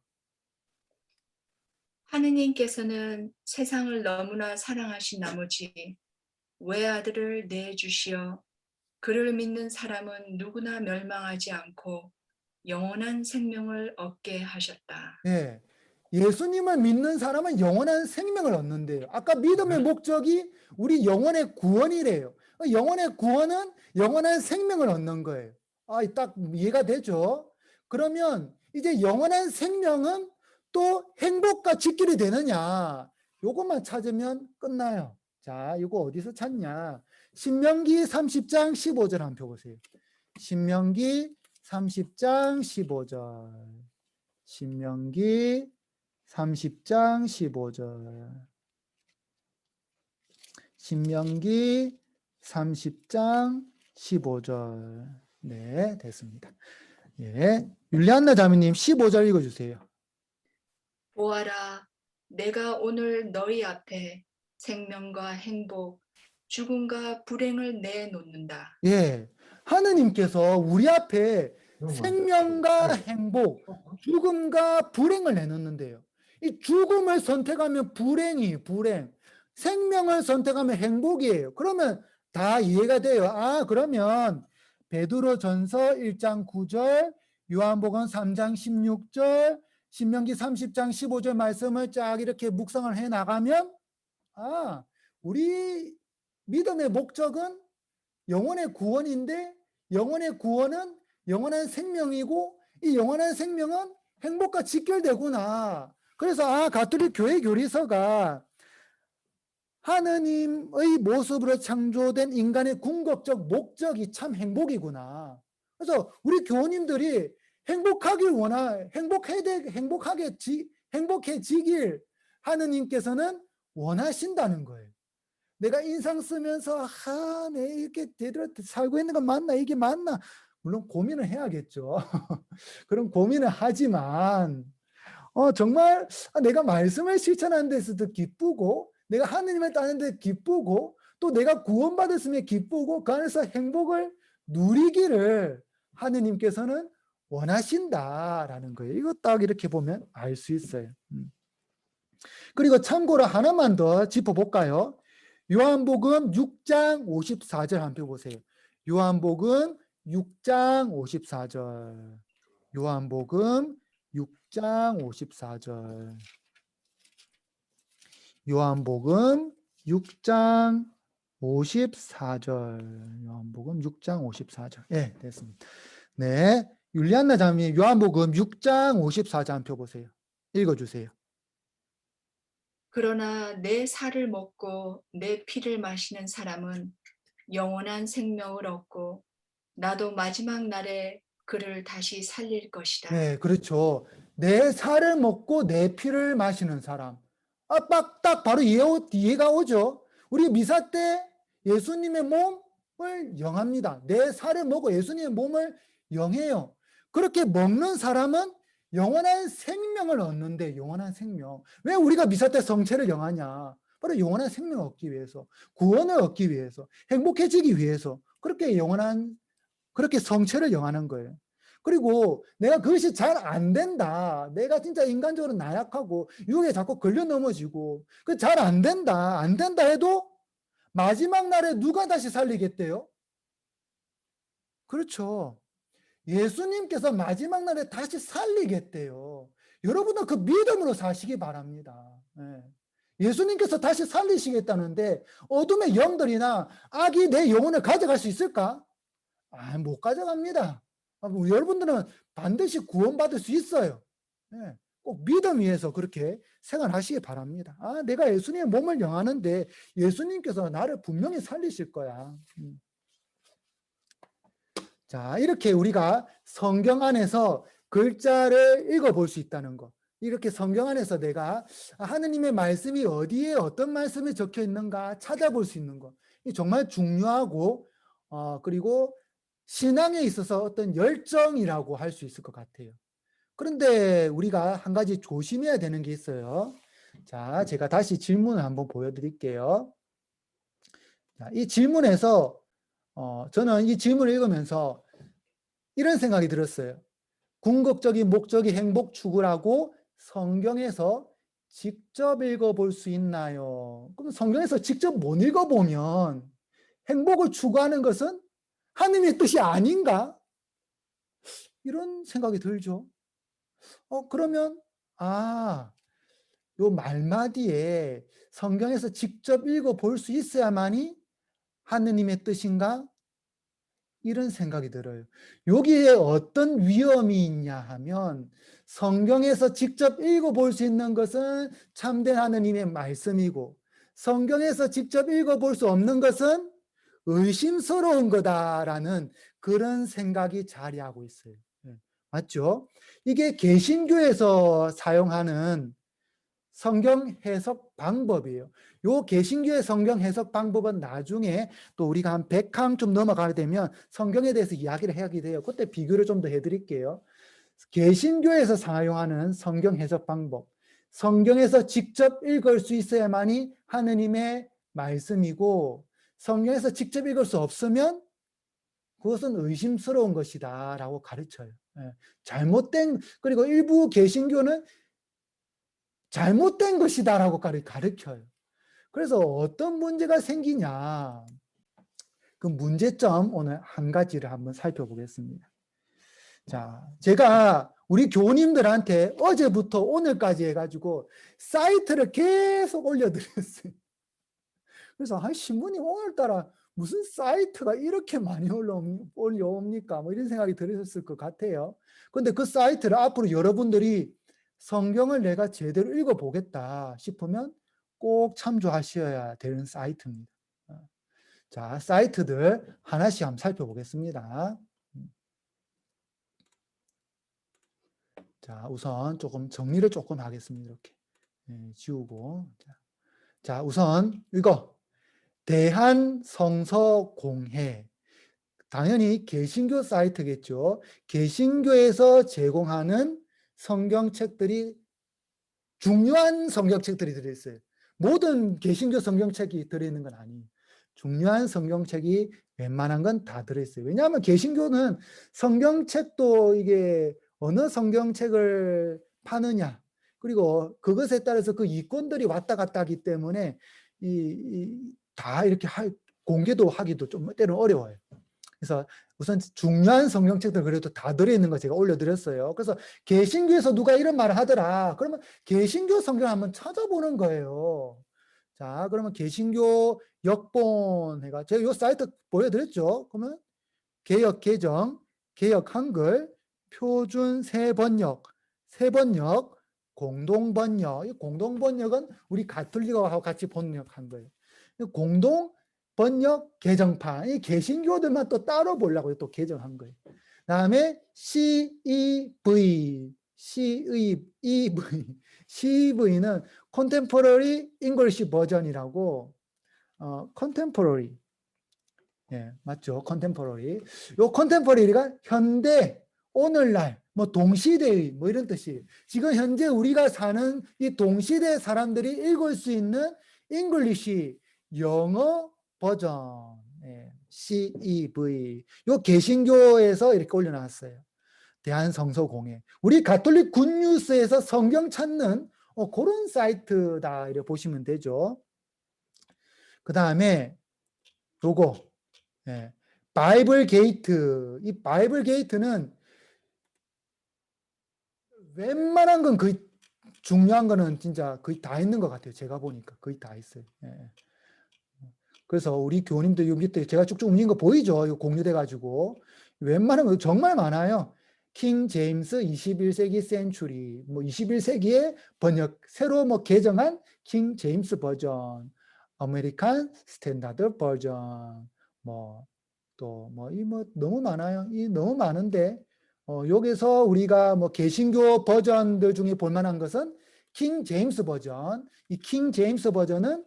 하느님께서는 세상을 너무나 사랑하신 나머지 외아들을 내주시어 그를 믿는 사람은 누구나 멸망하지 않고 영원한 생명을 얻게 하셨다. 네. 예수님을 믿는 사람은 영원한 생명을 얻는데요. 아까 믿음의 목적이 우리 영혼의 구원이래요. 영혼의 구원은 영원한 생명을 얻는 거예요. 딱 이해가 되죠? 그러면 이제 영원한 생명은 또 행복과 직결이 되느냐? 요것만 찾으면 끝나요. 자, 이거 어디서 찾냐? 신명기 30장 15절 한번 펴보세요. 신명기 30장 15절. 신명기 30장 15절. 신명기 30장 15절. 네, 됐습니다. 예, 율리안나 자매님 15절 읽어주세요. 보아라, 내가 오늘 너희 앞에 생명과 행복, 죽음과 불행을 내놓는다. 예, 하느님께서 우리 앞에 생명과 행복, 죽음과 불행을 내놓는데요. 이 죽음을 선택하면 불행, 생명을 선택하면 행복이에요. 그러면 다 이해가 돼요. 아, 그러면 베드로전서 1장 9절, 요한복음 3장 16절, 신명기 30장 15절 말씀을 쫙 이렇게 묵상을 해 나가면 아, 우리 믿음의 목적은 영혼의 구원인데 영혼의 구원은 영원한 생명이고 이 영원한 생명은 행복과 직결되구나. 그래서 가톨릭 교회 교리서가 하느님의 모습으로 창조된 인간의 궁극적 목적이 참 행복이구나. 그래서 우리 교우님들이 행복해지길 하느님께서는 원하신다는 거예요. 내가 인상 쓰면서 내 이렇게 제대로 살고 있는 건 맞나? 이게 맞나? 물론 고민을 해야겠죠. 그런 고민을 하지만 정말 내가 말씀을 실천하는 데서도 기쁘고 내가 하느님을 따르는 데 기쁘고 또 내가 구원받았음에 기쁘고 그 안에서 행복을 누리기를 하느님께서는 원하신다라는 거예요. 이거 딱 이렇게 보면 알 수 있어요. 그리고 참고로 하나만 더 짚어볼까요? 요한복음 6장 54절 한번 보세요. 요한복음 6장 54절. 요한복음 6장 54절. 요한복음 6장 54절. 요한복음 6장 54절. 예, 됐습니다. 네. 율리안나 자매님 요한복음 6장 54절 한번 펴보세요. 읽어주세요. 그러나 내 살을 먹고 내 피를 마시는 사람은 영원한 생명을 얻고 나도 마지막 날에 그를 다시 살릴 것이다. 네, 그렇죠. 내 살을 먹고 내 피를 마시는 사람. 딱 바로 이해가 오죠. 우리 미사 때 예수님의 몸을 영합니다. 내 살을 먹고 예수님의 몸을 영해요. 그렇게 먹는 사람은 영원한 생명을 얻는데, 영원한 생명. 왜 우리가 미사 때 성체를 영하냐? 바로 영원한 생명을 얻기 위해서, 구원을 얻기 위해서, 행복해지기 위해서 그렇게 성체를 영하는 거예요. 그리고 내가 그것이 잘 안 된다. 내가 진짜 인간적으로 나약하고 유혹에 자꾸 걸려 넘어지고 그 잘 안 된다 해도 마지막 날에 누가 다시 살리겠대요? 그렇죠. 예수님께서 마지막 날에 다시 살리겠대요. 여러분은 그 믿음으로 사시기 바랍니다. 예수님께서 다시 살리시겠다는데 어둠의 영들이나 악이 내 영혼을 가져갈 수 있을까? 못 가져갑니다. 여러분들은 반드시 구원받을 수 있어요. 꼭 믿음 위에서 그렇게 생활하시기 바랍니다. 내가 예수님의 몸을 영하는데 예수님께서 나를 분명히 살리실 거야. 자, 이렇게 우리가 성경 안에서 글자를 읽어볼 수 있다는 것. 이렇게 성경 안에서 내가 하느님의 말씀이 어디에 어떤 말씀이 적혀 있는가 찾아볼 수 있는 것. 이 정말 중요하고 그리고 신앙에 있어서 어떤 열정이라고 할 수 있을 것 같아요. 그런데 우리가 한 가지 조심해야 되는 게 있어요. 자, 제가 다시 질문을 한번 보여드릴게요. 자, 이 질문에서 저는 이 질문을 읽으면서 이런 생각이 들었어요. 궁극적인 목적이 행복 추구라고 성경에서 직접 읽어볼 수 있나요? 그럼 성경에서 직접 못 읽어보면 행복을 추구하는 것은 하느님의 뜻이 아닌가? 이런 생각이 들죠. 그러면 요 말마디에 성경에서 직접 읽어볼 수 있어야만이 하느님의 뜻인가? 이런 생각이 들어요. 여기에 어떤 위험이 있냐 하면 성경에서 직접 읽어볼 수 있는 것은 참된 하느님의 말씀이고 성경에서 직접 읽어볼 수 없는 것은 의심스러운 거다라는 그런 생각이 자리하고 있어요. 예, 맞죠? 이게 개신교에서 사용하는 성경 해석 방법이에요. 요 개신교의 성경 해석 방법은 나중에 또 우리가 한 100항 좀 넘어가게 되면 성경에 대해서 이야기를 하게 돼요. 그때 비교를 좀 더 해드릴게요. 개신교에서 사용하는 성경 해석 방법, 성경에서 직접 읽을 수 있어야만이 하느님의 말씀이고, 성경에서 직접 읽을 수 없으면 그것은 의심스러운 것이다 라고 가르쳐요. 예, 잘못된, 그리고 일부 개신교는 잘못된 것이다 라고 가르쳐요. 그래서 어떤 문제가 생기냐, 그 문제점 오늘 한 가지를 한번 살펴보겠습니다. 자, 제가 우리 교우님들한테 어제부터 오늘까지 해가지고 사이트를 계속 올려드렸어요. 그래서 신부님 오늘따라 무슨 사이트가 이렇게 많이 올려옵니까? 뭐 이런 생각이 들으셨을 것 같아요. 근데 그 사이트를 앞으로 여러분들이 성경을 내가 제대로 읽어보겠다 싶으면 꼭 참조하셔야 되는 사이트입니다. 자, 사이트들 하나씩 한번 살펴보겠습니다. 자, 우선 조금 정리를 조금 하겠습니다. 이렇게 지우고. 자, 우선 이거 대한성서공회, 당연히 개신교 사이트겠죠. 개신교에서 제공하는 성경책들이, 중요한 성경책들이 들어있어요. 모든 개신교 성경책이 들어있는 건 아니에요. 중요한 성경책이 웬만한 건 다 들어있어요. 왜냐하면 개신교는 성경책도 이게 어느 성경책을 파느냐, 그리고 그것에 따라서 그 이권들이 왔다 갔다 하기 때문에 다 이렇게 공개도 하기도 좀 때로는 어려워요. 그래서 우선 중요한 성경책들 그래도 다 들어있는 거 제가 올려드렸어요. 그래서 개신교에서 누가 이런 말을 하더라, 그러면 개신교 성경 한번 찾아보는 거예요. 자, 그러면 개신교 역본 해가 제가 이 사이트 보여드렸죠. 그러면 개역 개정, 개역 한글, 표준 새번역, 새번역, 공동번역. 이 공동번역은 우리 가톨릭하고 같이 번역한 거예요. 공동 번역 개정판, 이 개신교들만 또 따로 보려고 또 개정한 거예요. 다음에 CEV, CEV는 Contemporary English 버전이라고, Contemporary, 예, 맞죠? Contemporary. 요 Contemporary가 현대, 오늘날, 뭐 동시대의 뭐 이런 뜻이에요. 지금 현재 우리가 사는 이 동시대 사람들이 읽을 수 있는 English, 영어 버전, 예, CEV. 요 개신교에서 이렇게 올려놨어요. 대한성서공회. 우리 가톨릭 굿뉴스에서 성경 찾는 그런 사이트다 이렇게 보시면 되죠. 그 다음에 요거, 예, 바이블 게이트. 이 바이블 게이트는 웬만한 건 거의, 중요한 거는 진짜 거의 다 있는 것 같아요. 제가 보니까 거의 다 있어요. 예. 그래서 우리 교우님들 요 밑에 제가 쭉쭉 움직인 거 보이죠? 이거 공유돼 가지고 웬만한 거 정말 많아요. 킹 제임스 21세기 센츄리, 뭐 21세기에 번역 새로 뭐 개정한 킹 제임스 버전, 아메리칸 스탠다드 버전, 뭐 또 뭐 이 뭐 너무 많아요. 이 너무 많은데 여기서 우리가 뭐 개신교 버전들 중에 볼 만한 것은 킹 제임스 버전. 이 킹 제임스 버전은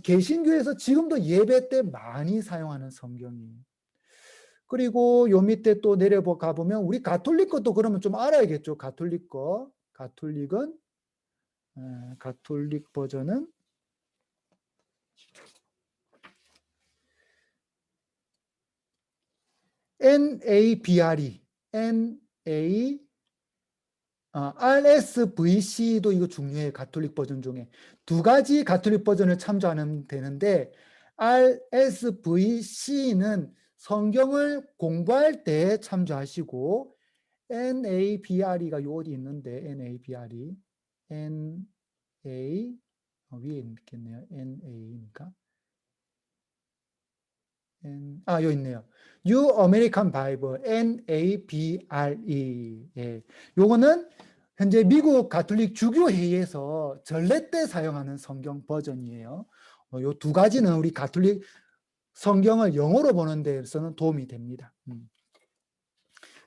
개신교에서 지금도 예배 때 많이 사용하는 성경이에요. 그리고 요 밑에 또 내려가 보면 우리 가톨릭 것도 그러면 좀 알아야겠죠. 가톨릭 거. 가톨릭은 가톨릭 버전은 NABRE, RSVC도 이거 중요해요. 가톨릭 버전 중에 두 가지 가톨릭 버전을 참조하면 되는데, RSVC는 성경을 공부할 때 참조하시고, NABRE가 요 어디 있는데, NABRE, NA 위에 있겠네요. NA니까 여기 있네요. New American Bible, NABRE. 예. 요거는 현재 미국 가톨릭 주교회의에서 전례 때 사용하는 성경 버전이에요. 요 두 가지는 우리 가톨릭 성경을 영어로 보는 데서는 도움이 됩니다.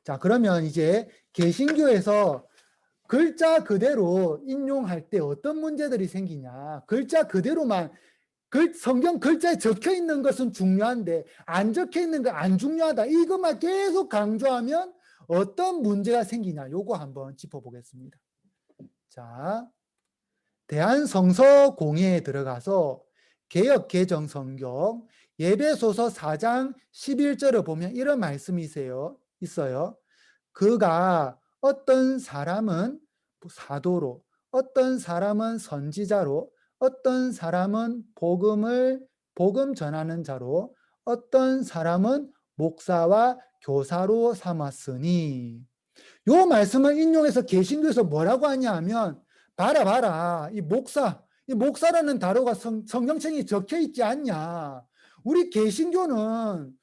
자, 그러면 이제 개신교에서 글자 그대로 인용할 때 어떤 문제들이 생기냐. 글자 그대로만 성경 글자에 적혀 있는 것은 중요한데 안 적혀 있는 거 안 중요하다. 이것만 계속 강조하면 어떤 문제가 생기냐. 요거 한번 짚어보겠습니다. 자, 대한성서공예에 들어가서 개역개정성경 예배소서 4장 11절을 보면 이런 말씀이 있어요. 그가 어떤 사람은 사도로, 어떤 사람은 선지자로, 어떤 사람은 복음 전하는 자로, 어떤 사람은 목사와 교사로 삼았으니. 요 말씀을 인용해서 개신교에서 뭐라고 하냐 하면 봐라 이 목사라는 단어가 성경책에 적혀 있지 않냐. 우리 개신교는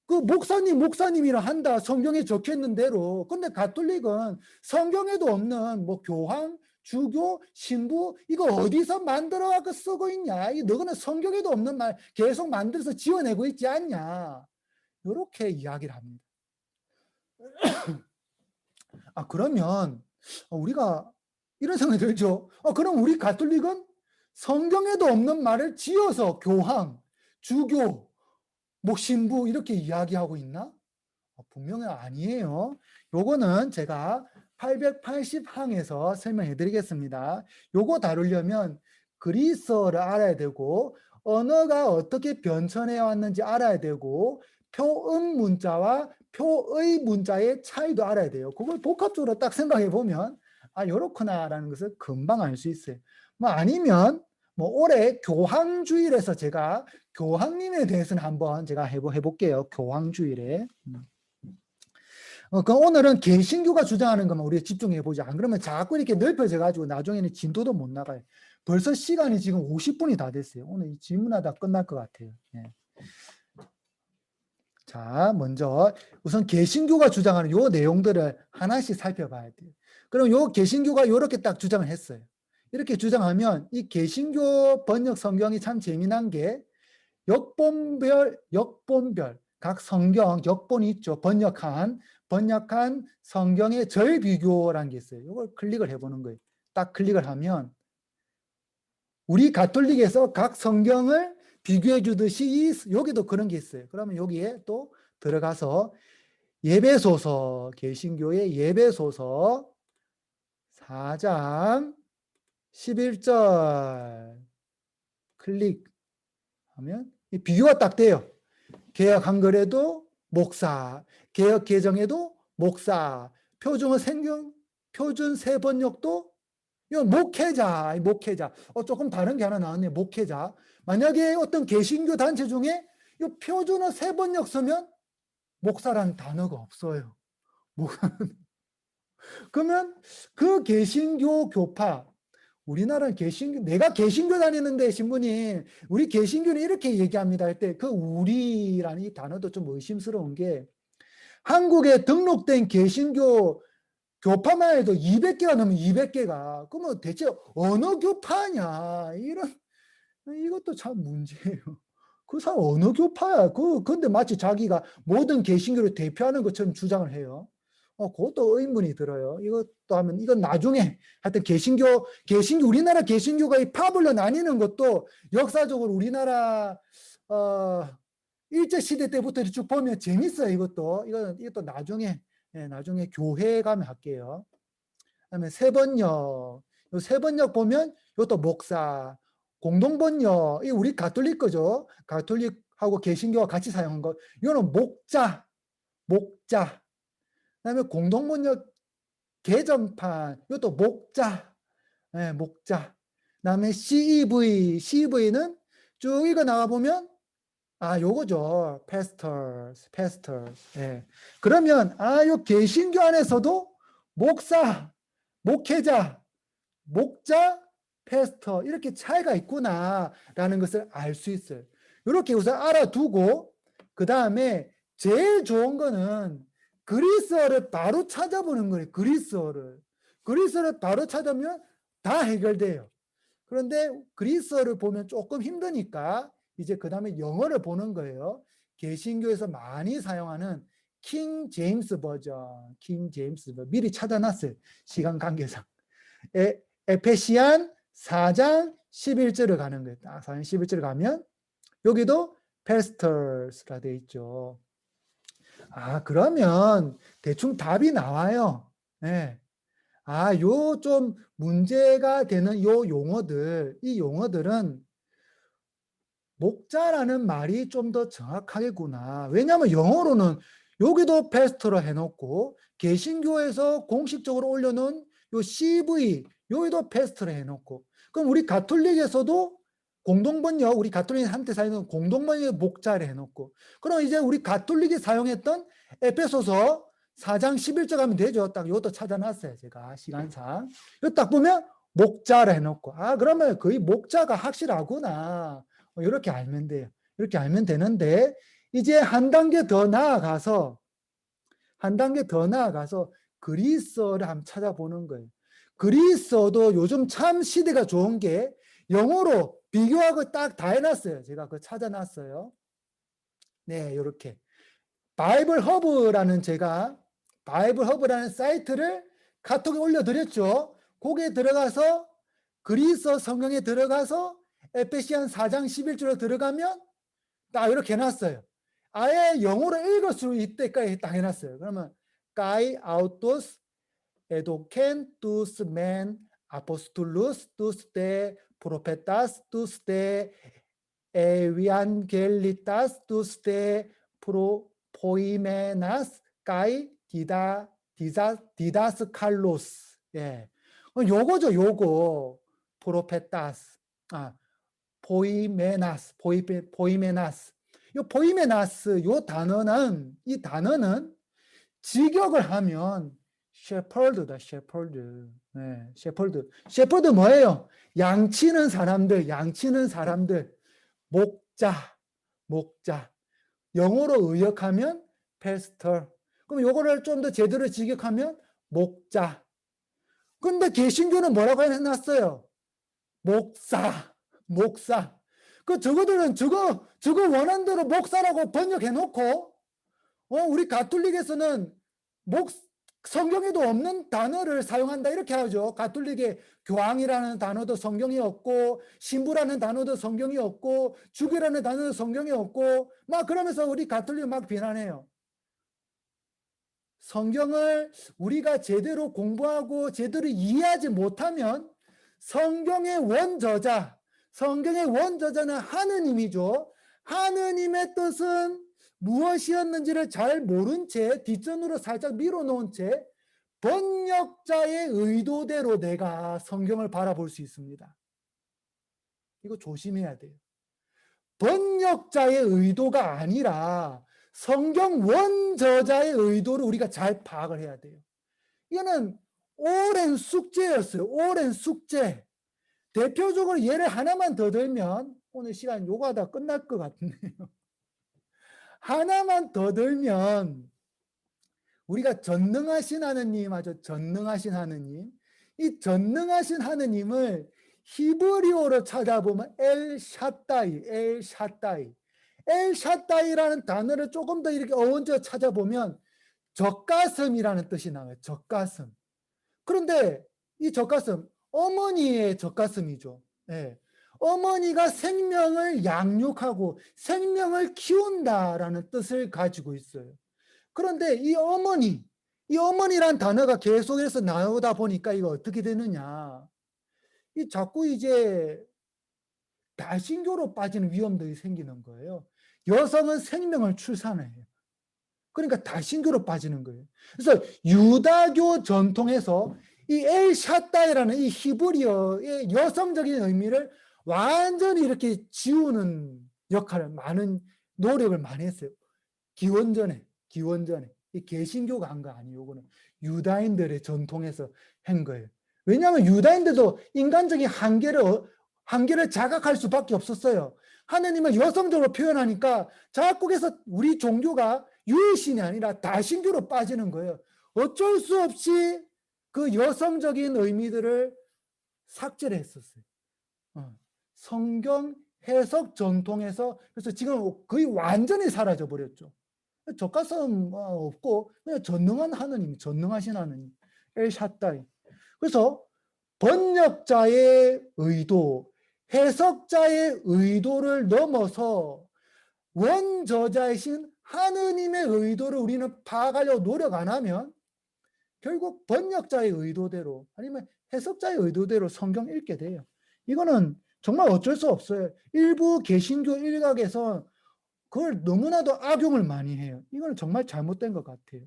그 목사님이라 한다. 성경에 적혀 있는 대로. 근데 가톨릭은 성경에도 없는 뭐 교황, 주교, 신부 이거 어디서 만들어 갖고 쓰고 있냐. 너는 성경에도 없는 말 계속 만들어서 지어내고 있지 않냐. 이렇게 이야기를 합니다. 그러면 우리가 이런 생각이 들죠. 그럼 우리 가톨릭은 성경에도 없는 말을 지어서 교황, 주교, 뭐 신부 이렇게 이야기하고 있나? 분명히 아니에요. 요거는 제가 880항에서 설명해 드리겠습니다. 요거 다루려면 그리스어를 알아야 되고 언어가 어떻게 변천해 왔는지 알아야 되고 표음 문자와 표의 문자의 차이도 알아야 돼요. 그걸 복합적으로 딱 생각해 보면 요렇구나라는 것을 금방 알 수 있어요. 뭐 아니면 뭐 올해 교황주일에서 제가 교황님에 대해서는 한번 제가 해볼게요. 교황주일에. 그럼 오늘은 개신교가 주장하는 것만 우리가 집중해 보자. 안 그러면 자꾸 이렇게 넓혀져 가지고 나중에는 진도도 못 나가요. 벌써 시간이 지금 50분이 다 됐어요. 오늘 이 질문하다 끝날 것 같아요. 네. 자, 먼저 우선 개신교가 주장하는 요 내용들을 하나씩 살펴봐야 돼요. 그럼 요 개신교가 요렇게 딱 주장을 했어요. 이렇게 주장하면 이 개신교 번역 성경이 참 재미난 게 역본별 각 성경 역본이 있죠. 번역한 성경의 절 비교라는 게 있어요. 이걸 클릭을 해보는 거예요. 딱 클릭을 하면 우리 가톨릭에서 각 성경을 비교해 주듯이 여기도 그런 게 있어요. 그러면 여기에 또 들어가서 예배소서, 개신교의 예배소서 4장 11절 클릭하면 이 비교가 딱 돼요. 개역 한글에도 목사, 개역 개정에도 목사, 표준 세번역도 이거 목회자. 조금 다른 게 하나 나왔네. 목회자. 만약에 어떤 개신교 단체 중에 이 표준어 세번역 쓰면 목사라는 단어가 없어요. 그러면 그 개신교 교파, 우리나라는 내가 개신교 다니는데 신부님, 우리 개신교는 이렇게 얘기합니다 할 때 그 우리라는 이 단어도 좀 의심스러운 게 한국에 등록된 개신교 교파만 해도 200개가 넘으면 200개가. 그러면 대체 어느 교파냐? 이것도 참 문제예요. 그 사람 어느 교파야? 근데 마치 자기가 모든 개신교를 대표하는 것처럼 주장을 해요. 그것도 의문이 들어요. 이것도 하면, 이건 나중에, 하여튼 우리나라 개신교가 이 파벌로 나뉘는 것도 역사적으로 우리나라, 일제시대 때부터 쭉 보면 재밌어요, 이것도 나중에 교회에 가면 할게요. 그다음에 세번역, 세번역 보면 이것도 목사, 공동번역, 이 우리 가톨릭 거죠. 가톨릭하고 개신교가 같이 사용한 것. 이거는 목자. 그다음에 공동번역 개정판, 이것도 목자. 그다음에 CEV는 쭉 이거 나와 보면 요거죠. pastors. 그러면 요 개신교 안에서도 목사, 목회자, 목자, 패스터 이렇게 차이가 있구나라는 것을 알 수 있어요. 이렇게 우선 알아두고 그 다음에 제일 좋은 거는 그리스어를 바로 찾아보는 거예요. 그리스어를 바로 찾으면 다 해결돼요. 그런데 그리스어를 보면 조금 힘드니까 이제 그 다음에 영어를 보는 거예요. 개신교에서 많이 사용하는 킹 제임스 버전, 킹 제임스 버전. 미리 찾아놨어요. 시간 관계상. 에페시안 4장 11절을 가는 거예요. 딱 4장 11절을 가면 여기도 pastors가 돼 있죠. 아, 그러면 대충 답이 나와요. 네. 아, 요 좀 문제가 되는 요 용어들, 이 용어들은 목자라는 말이 좀 더 정확하겠구나. 왜냐하면 영어로는 여기도 패스터로 해놓고 개신교에서 공식적으로 올려놓은 요 CV 여기도 패스터로 해놓고 그럼 우리 가톨릭에서도 공동번역 우리 가톨릭한테 사용하는 공동번역 목자를 해놓고 그럼 이제 우리 가톨릭이 사용했던 에베소서 4장 11절 가면 되죠. 딱 이것도 찾아놨어요. 제가 시간상. 이거 딱 보면 목자를 해놓고 아 그러면 거의 목자가 확실하구나. 이렇게 알면 돼요. 이렇게 알면 되는데 이제 한 단계 더 나아가서 그리스어를 한번 찾아보는 거예요. 그리스어도 요즘 참 시대가 좋은 게 영어로 비교하고 딱 다 해놨어요. 제가 그거 찾아놨어요. 네, 이렇게 바이블 허브라는 사이트를 카톡에 올려드렸죠. 거기에 들어가서 그리스어 성경에 들어가서 에페시안 4장 11절로 들어가면 딱 이렇게 해놨어요. 아예 영어로 읽을 수 있게까지 딱 해놨어요. 그러면 Kai autos edoken tus men apostolus tus de profetas tus de evangelitas tus de poimenas kai didaskalos. 예, 요거죠. 요거 프로페타스. 아, 보이메나스. 요 보이메나스 이 단어는 직역을 하면 셰퍼드다. 셰퍼드. 네, 셰퍼드. 셰퍼드 뭐예요? 양치는 사람들. 목자. 영어로 의역하면 패스터. 그럼 요거를 좀 더 제대로 직역하면 목자. 근데 개신교는 뭐라고 해놨어요? 목사. 그 저거들은 저거 원한대로 목사라고 번역해 놓고 우리 가톨릭에서는 성경에도 없는 단어를 사용한다 이렇게 하죠. 가톨릭의 교황이라는 단어도 성경이 없고 신부라는 단어도 성경이 없고 주교라는 단어도 성경이 없고 막 그러면서 우리 가톨릭 막 비난해요. 성경을 우리가 제대로 공부하고 제대로 이해하지 못하면 성경의 원저자는 하느님이죠. 하느님의 뜻은 무엇이었는지를 잘 모른 채 뒷전으로 살짝 밀어놓은 채 번역자의 의도대로 내가 성경을 바라볼 수 있습니다. 이거 조심해야 돼요. 번역자의 의도가 아니라 성경 원저자의 의도를 우리가 잘 파악을 해야 돼요. 이거는 오랜 숙제였어요. 오랜 숙제. 대표적으로 예를 하나만 더 들면 오늘 시간 요거하다 끝날 것 같네요. 하나만 더 들면 우리가 전능하신 하느님 아주 전능하신 하느님 이 전능하신 하느님을 히브리어로 찾아보면 엘샤다이라는 단어를 조금 더 이렇게 어원져 찾아보면 젖가슴이라는 뜻이 나와요. 젖가슴. 그런데 이 젖가슴 어머니의 젖가슴이죠. 네. 어머니가 생명을 양육하고 생명을 키운다라는 뜻을 가지고 있어요. 그런데 이 어머니란 단어가 계속해서 나오다 보니까 이거 어떻게 되느냐. 이 자꾸 이제 다신교로 빠지는 위험들이 생기는 거예요. 여성은 생명을 출산해요. 그러니까 다신교로 빠지는 거예요. 그래서 유다교 전통에서 이 엘샤다이라는 이 히브리어의 여성적인 의미를 완전히 이렇게 지우는 역할을 많은 노력을 많이 했어요. 기원전에 이 개신교가 한 거 아니에요. 이거는 유다인들의 전통에서 한 거예요. 왜냐하면 유다인들도 인간적인 한계를 자각할 수밖에 없었어요. 하느님을 여성적으로 표현하니까 자꾸해서 우리 종교가 유일신이 아니라 다신교로 빠지는 거예요. 어쩔 수 없이 그 여성적인 의미들을 삭제를 했었어요. 성경 해석 전통에서 그래서 지금 거의 완전히 사라져 버렸죠. 적가성 없고 그냥 전능한 하느님, 전능하신 하느님, 엘샤다이. 그래서 번역자의 의도, 해석자의 의도를 넘어서 원저자이신 하느님의 의도를 우리는 파악하려고 노력 안 하면 결국 번역자의 의도대로 아니면 해석자의 의도대로 성경 읽게 돼요. 이거는 정말 어쩔 수 없어요. 일부 개신교 일각에서 그걸 너무나도 악용을 많이 해요. 이거는 정말 잘못된 것 같아요.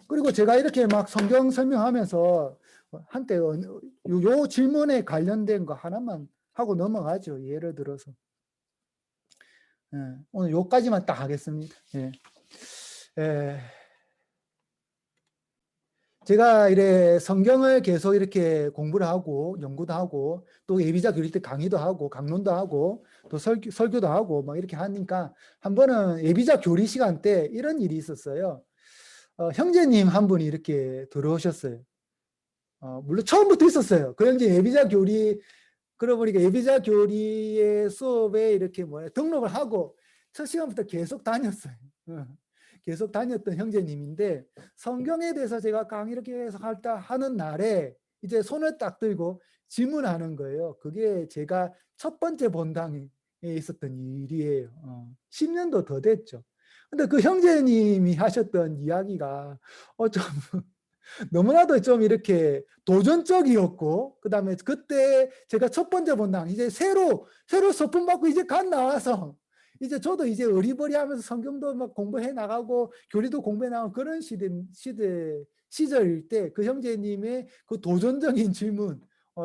그리고 제가 이렇게 막 성경 설명하면서 한때 요 질문에 관련된 거 하나만 하고 넘어가죠. 예를 들어서. 오늘 요까지만 딱 하겠습니다. 제가 이래 성경을 계속 이렇게 공부를 하고 연구도 하고 또 예비자 교리 때 강의도 하고 강론도 하고 또 설교도 하고 막 이렇게 하니까 한 번은 예비자 교리 시간 때 이런 일이 있었어요. 형제님 한 분이 이렇게 들어오셨어요. 물론 처음부터 있었어요. 그 형제 예비자 교리 그러고 보니까 예비자 교리의 수업에 이렇게 등록을 하고 첫 시간부터 계속 다녔어요. 계속 다녔던 형제님인데 성경에 대해서 제가 강의 이렇게 해서 하는 날에 이제 손을 딱 들고 질문하는 거예요. 그게 제가 첫 번째 본당에 있었던 일이에요. 10년도 더 됐죠. 근데 그 형제님이 하셨던 이야기가 좀 너무나도 좀 이렇게 도전적이었고, 그 다음에 그때 제가 첫 번째 본당, 이제 새로 서품 받고 이제 갓 나와서, 이제 저도 이제 어리버리하면서 성경도 막 공부해 나가고, 교리도 공부해 나가고 그런 시절일 때 그 형제님의 그 도전적인 질문,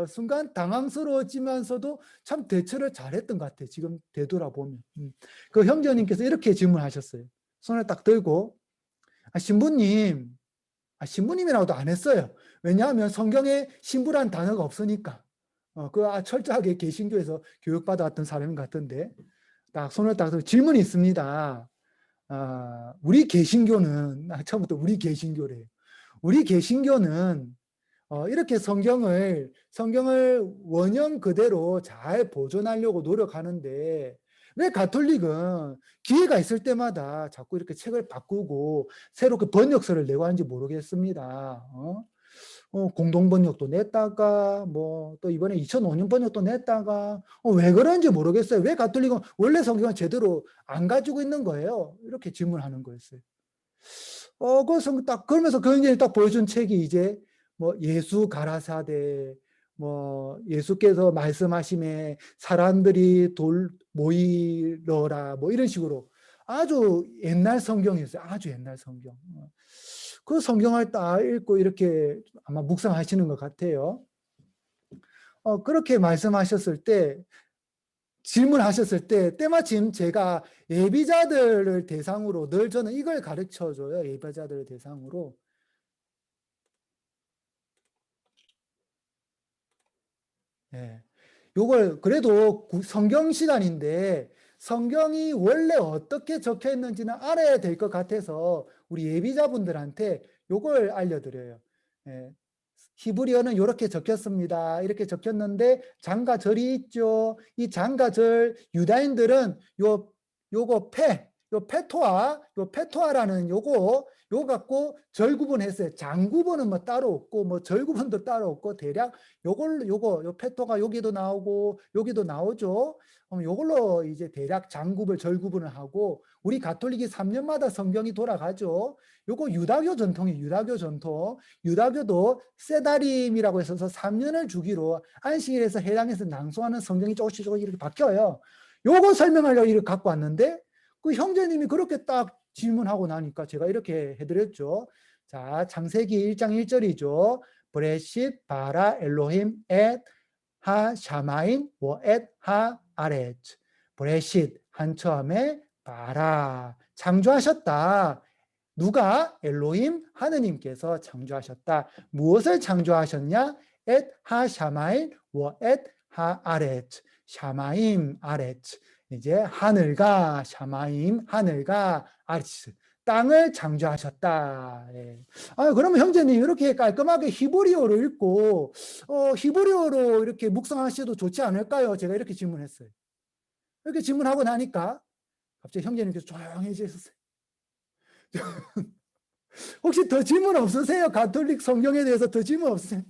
순간 당황스러웠지만서도 참 대처를 잘했던 것 같아요. 지금 되돌아보면. 그 형제님께서 이렇게 질문하셨어요. 손을 딱 들고, 신부님, 신부님이라고도 안 했어요. 왜냐하면 성경에 신부란 단어가 없으니까. 철저하게 개신교에서 교육받아왔던 사람 같은데 딱 손을 딱 들고 질문이 있습니다. 우리 개신교는 처음부터 우리 개신교래요. 우리 개신교는 이렇게 성경을 원형 그대로 잘 보존하려고 노력하는데 왜 가톨릭은 기회가 있을 때마다 자꾸 이렇게 책을 바꾸고 새로 그 번역서를 내고 하는지 모르겠습니다. 공동 번역도 냈다가 또 이번에 2005년 번역도 냈다가 왜 그런지 모르겠어요. 왜 가톨릭은 원래 성경을 제대로 안 가지고 있는 거예요? 이렇게 질문하는 거였어요. 그러면서 그 형제님 딱 보여준 책이 이제 예수 가라사대, 예수께서 말씀하심에 사람들이 모이러라, 이런 식으로 아주 옛날 성경이었어요. 아주 옛날 성경. 그 성경을 딱 읽고 이렇게 아마 묵상하시는 것 같아요. 그렇게 말씀하셨을 때, 질문하셨을 때, 때마침 제가 예비자들을 대상으로 늘 저는 이걸 가르쳐 줘요. 예비자들을 대상으로. 요걸 그래도 성경 시간인데 성경이 원래 어떻게 적혀 있는지는 알아야 될 것 같아서 우리 예비자분들한테 요걸 알려드려요. 히브리어는 이렇게 적혔습니다. 이렇게 적혔는데 장과 절이 있죠. 이 장과 절 유다인들은 요거 페토아라는 요거 갖고 절 구분했어요. 장 구분은 따로 없고 절 구분도 따로 없고 대략 요 페토가 여기도 나오고 여기도 나오죠. 요걸로 이제 대략 장 구분, 절 구분을 하고 우리 가톨릭이 3년마다 성경이 돌아가죠. 요거 유다교 전통이에요. 유다교 전통. 유다교도 세다림이라고 해서 3년을 주기로 안식일에서 해당해서 낭송하는 성경이 조금씩 이렇게 바뀌어요. 요거 설명하려고 이렇게 갖고 왔는데 그 형제님이 그렇게 딱 질문하고 나니까 제가 이렇게 해드렸죠. 자, 창세기 1장 1절이죠. 브레싯 바라 엘로힘 엣 하 샤마임 워엣 하 아렛. 브레싯 한 처음에 바라 창조하셨다. 누가? 엘로힘 하느님께서 창조하셨다. 무엇을 창조하셨냐? 엣 하 샤마임 워엣 하 아렛. 샤마임 아렛. 이제 하늘과 샤마임 하늘과 아리스 땅을 창조하셨다. 예. 그러면 형제님 이렇게 깔끔하게 히브리어로 읽고 히브리어로 이렇게 묵상하셔도 좋지 않을까요? 제가 이렇게 질문했어요. 이렇게 질문하고 나니까 갑자기 형제님께서 조용해지셨어요. 혹시 더 질문 없으세요? 가톨릭 성경에 대해서 더 질문 없으세요?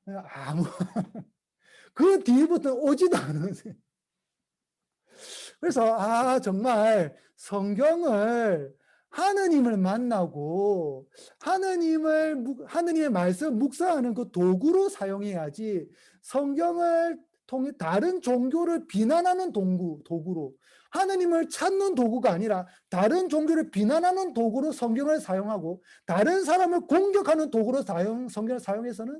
아무 그 뒤부터 오지도 않으세요. 그래서 정말 성경을 하느님을 만나고 하느님의 말씀 묵상하는 그 도구로 사용해야지 성경을 통해 다른 종교를 비난하는 도구로 하느님을 찾는 도구가 아니라 다른 종교를 비난하는 도구로 성경을 사용하고 다른 사람을 공격하는 도구로 성경을 사용해서는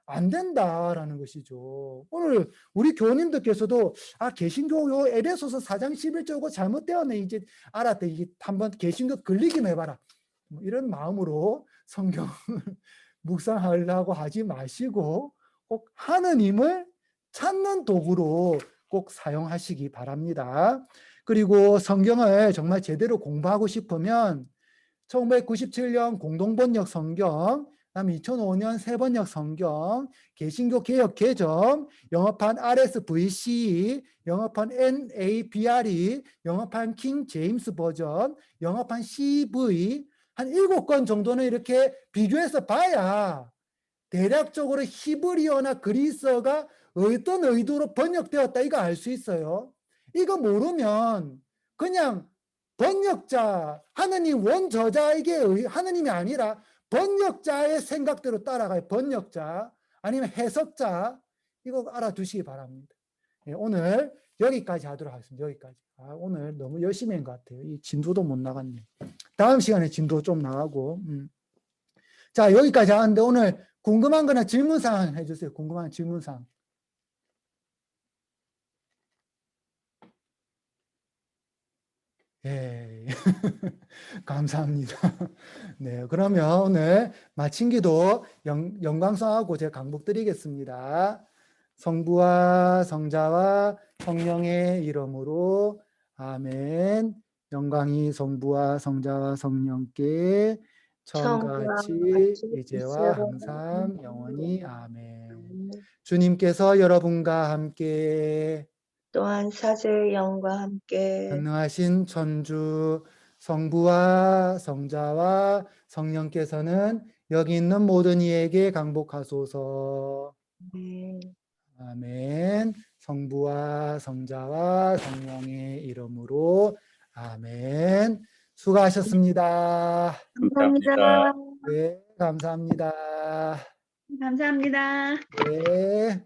안 된다라는 것이죠. 오늘 우리 교우님들께서도 개신교 에베소서 4장 11절고 잘못되었네 이제 알았다. 이게 한번 개신교 걸리긴 해봐라. 이런 마음으로 성경을 묵상하려고 하지 마시고 꼭 하느님을 찾는 도구로 꼭 사용하시기 바랍니다. 그리고 성경을 정말 제대로 공부하고 싶으면 1997년 공동번역 성경, 그다음에 2005년 새번역 성경, 개신교 개역 개정, 영어판 RSVCE, 영어판 NABRE, 영어판 킹 제임스 버전, 영어판 CV 한 7권 정도는 이렇게 비교해서 봐야 대략적으로 히브리어나 그리스어가 어떤 의도로 번역되었다 이거 알 수 있어요. 이거 모르면 그냥 번역자, 하느님 원저자에게 하느님이 아니라 번역자의 생각대로 따라가요. 번역자 아니면 해석자 이거 알아두시기 바랍니다. 오늘 여기까지 하도록 하겠습니다. 여기까지. 오늘 너무 열심히 한 것 같아요. 이 진도도 못 나갔네요. 다음 시간에 진도 좀 나가고. 자, 여기까지 하는데 오늘 궁금한 거나 질문사항 해주세요. 궁금한 질문사항. 예. 감사합니다. 네, 그러면 오늘 마친 기도 영광성하고 제가 강복드리겠습니다. 성부와 성자와 성령의 이름으로 아멘. 영광이 성부와 성자와 성령께 처음같이 이제와 항상 영원히 아멘. 주님께서 여러분과 함께 또한 사제의 영과 함께 전능하신 천주 성부와 성자와 성령께서는 여기 있는 모든 이에게 강복하소서. 아멘. 성부와 성자와 성령의 이름으로 아멘. 수고하셨습니다. 감사합니다. 네, 감사합니다. 감사합니다. 네.